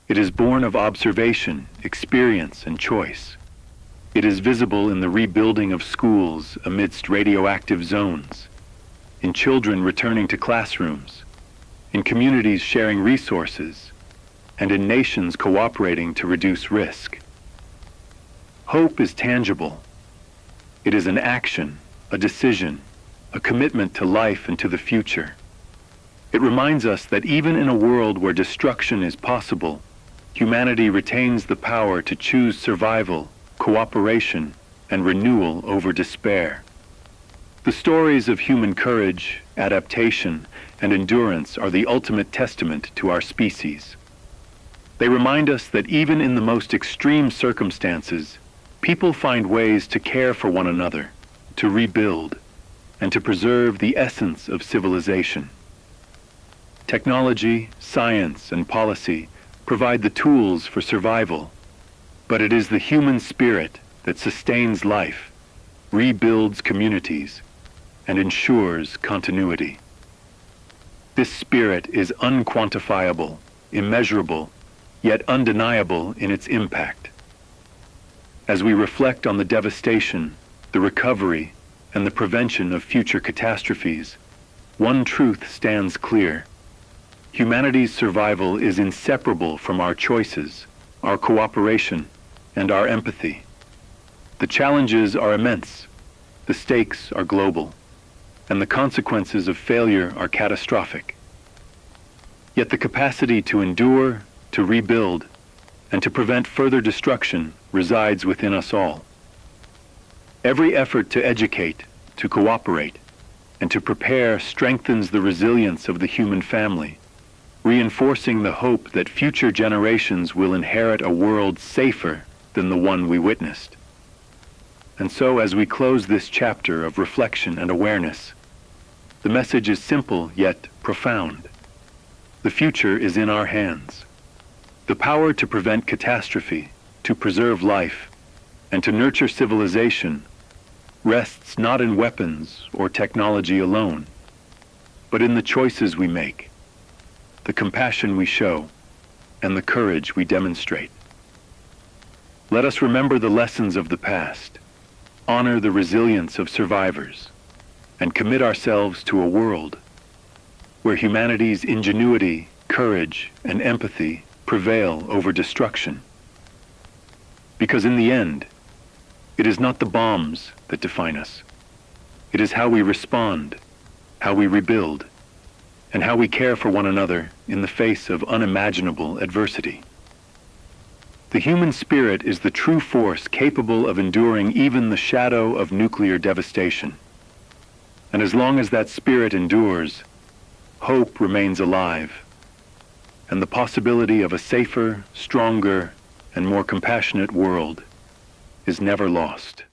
It is born of observation, experience, and choice. It is visible in the rebuilding of schools amidst radioactive zones, in children returning to classrooms, in communities sharing resources, and in nations cooperating to reduce risk. Hope is tangible. It is an action, a decision, a commitment to life and to the future. It reminds us that even in a world where destruction is possible, humanity retains the power to choose survival, cooperation, and renewal over despair. The stories of human courage, adaptation, and endurance are the ultimate testament to our species. They remind us that even in the most extreme circumstances, people find ways to care for one another, to rebuild, and to preserve the essence of civilization. Technology, science, and policy provide the tools for survival, but it is the human spirit that sustains life, rebuilds communities, and ensures continuity. This spirit is unquantifiable, immeasurable, yet undeniable in its impact. As we reflect on the devastation, the recovery, and the prevention of future catastrophes, one truth stands clear. Humanity's survival is inseparable from our choices, our cooperation, and our empathy. The challenges are immense, the stakes are global, and the consequences of failure are catastrophic. Yet the capacity to endure, to rebuild, and to prevent further destruction resides within us all. Every effort to educate, to cooperate, and to prepare strengthens the resilience of the human family, reinforcing the hope that future generations will inherit a world safer than the one we witnessed. And so, as we close this chapter of reflection and awareness, the message is simple yet profound. The future is in our hands. The power to prevent catastrophe, to preserve life, and to nurture civilization rests not in weapons or technology alone, but in the choices we make, the compassion we show, and the courage we demonstrate. Let us remember the lessons of the past, honor the resilience of survivors, and commit ourselves to a world where humanity's ingenuity, courage, and empathy prevail over destruction. Because in the end, it is not the bombs that define us. It is how we respond, how we rebuild, and how we care for one another in the face of unimaginable adversity. The human spirit is the true force capable of enduring even the shadow of nuclear devastation. And as long as that spirit endures, hope remains alive, and the possibility of a safer, stronger, and more compassionate world is never lost.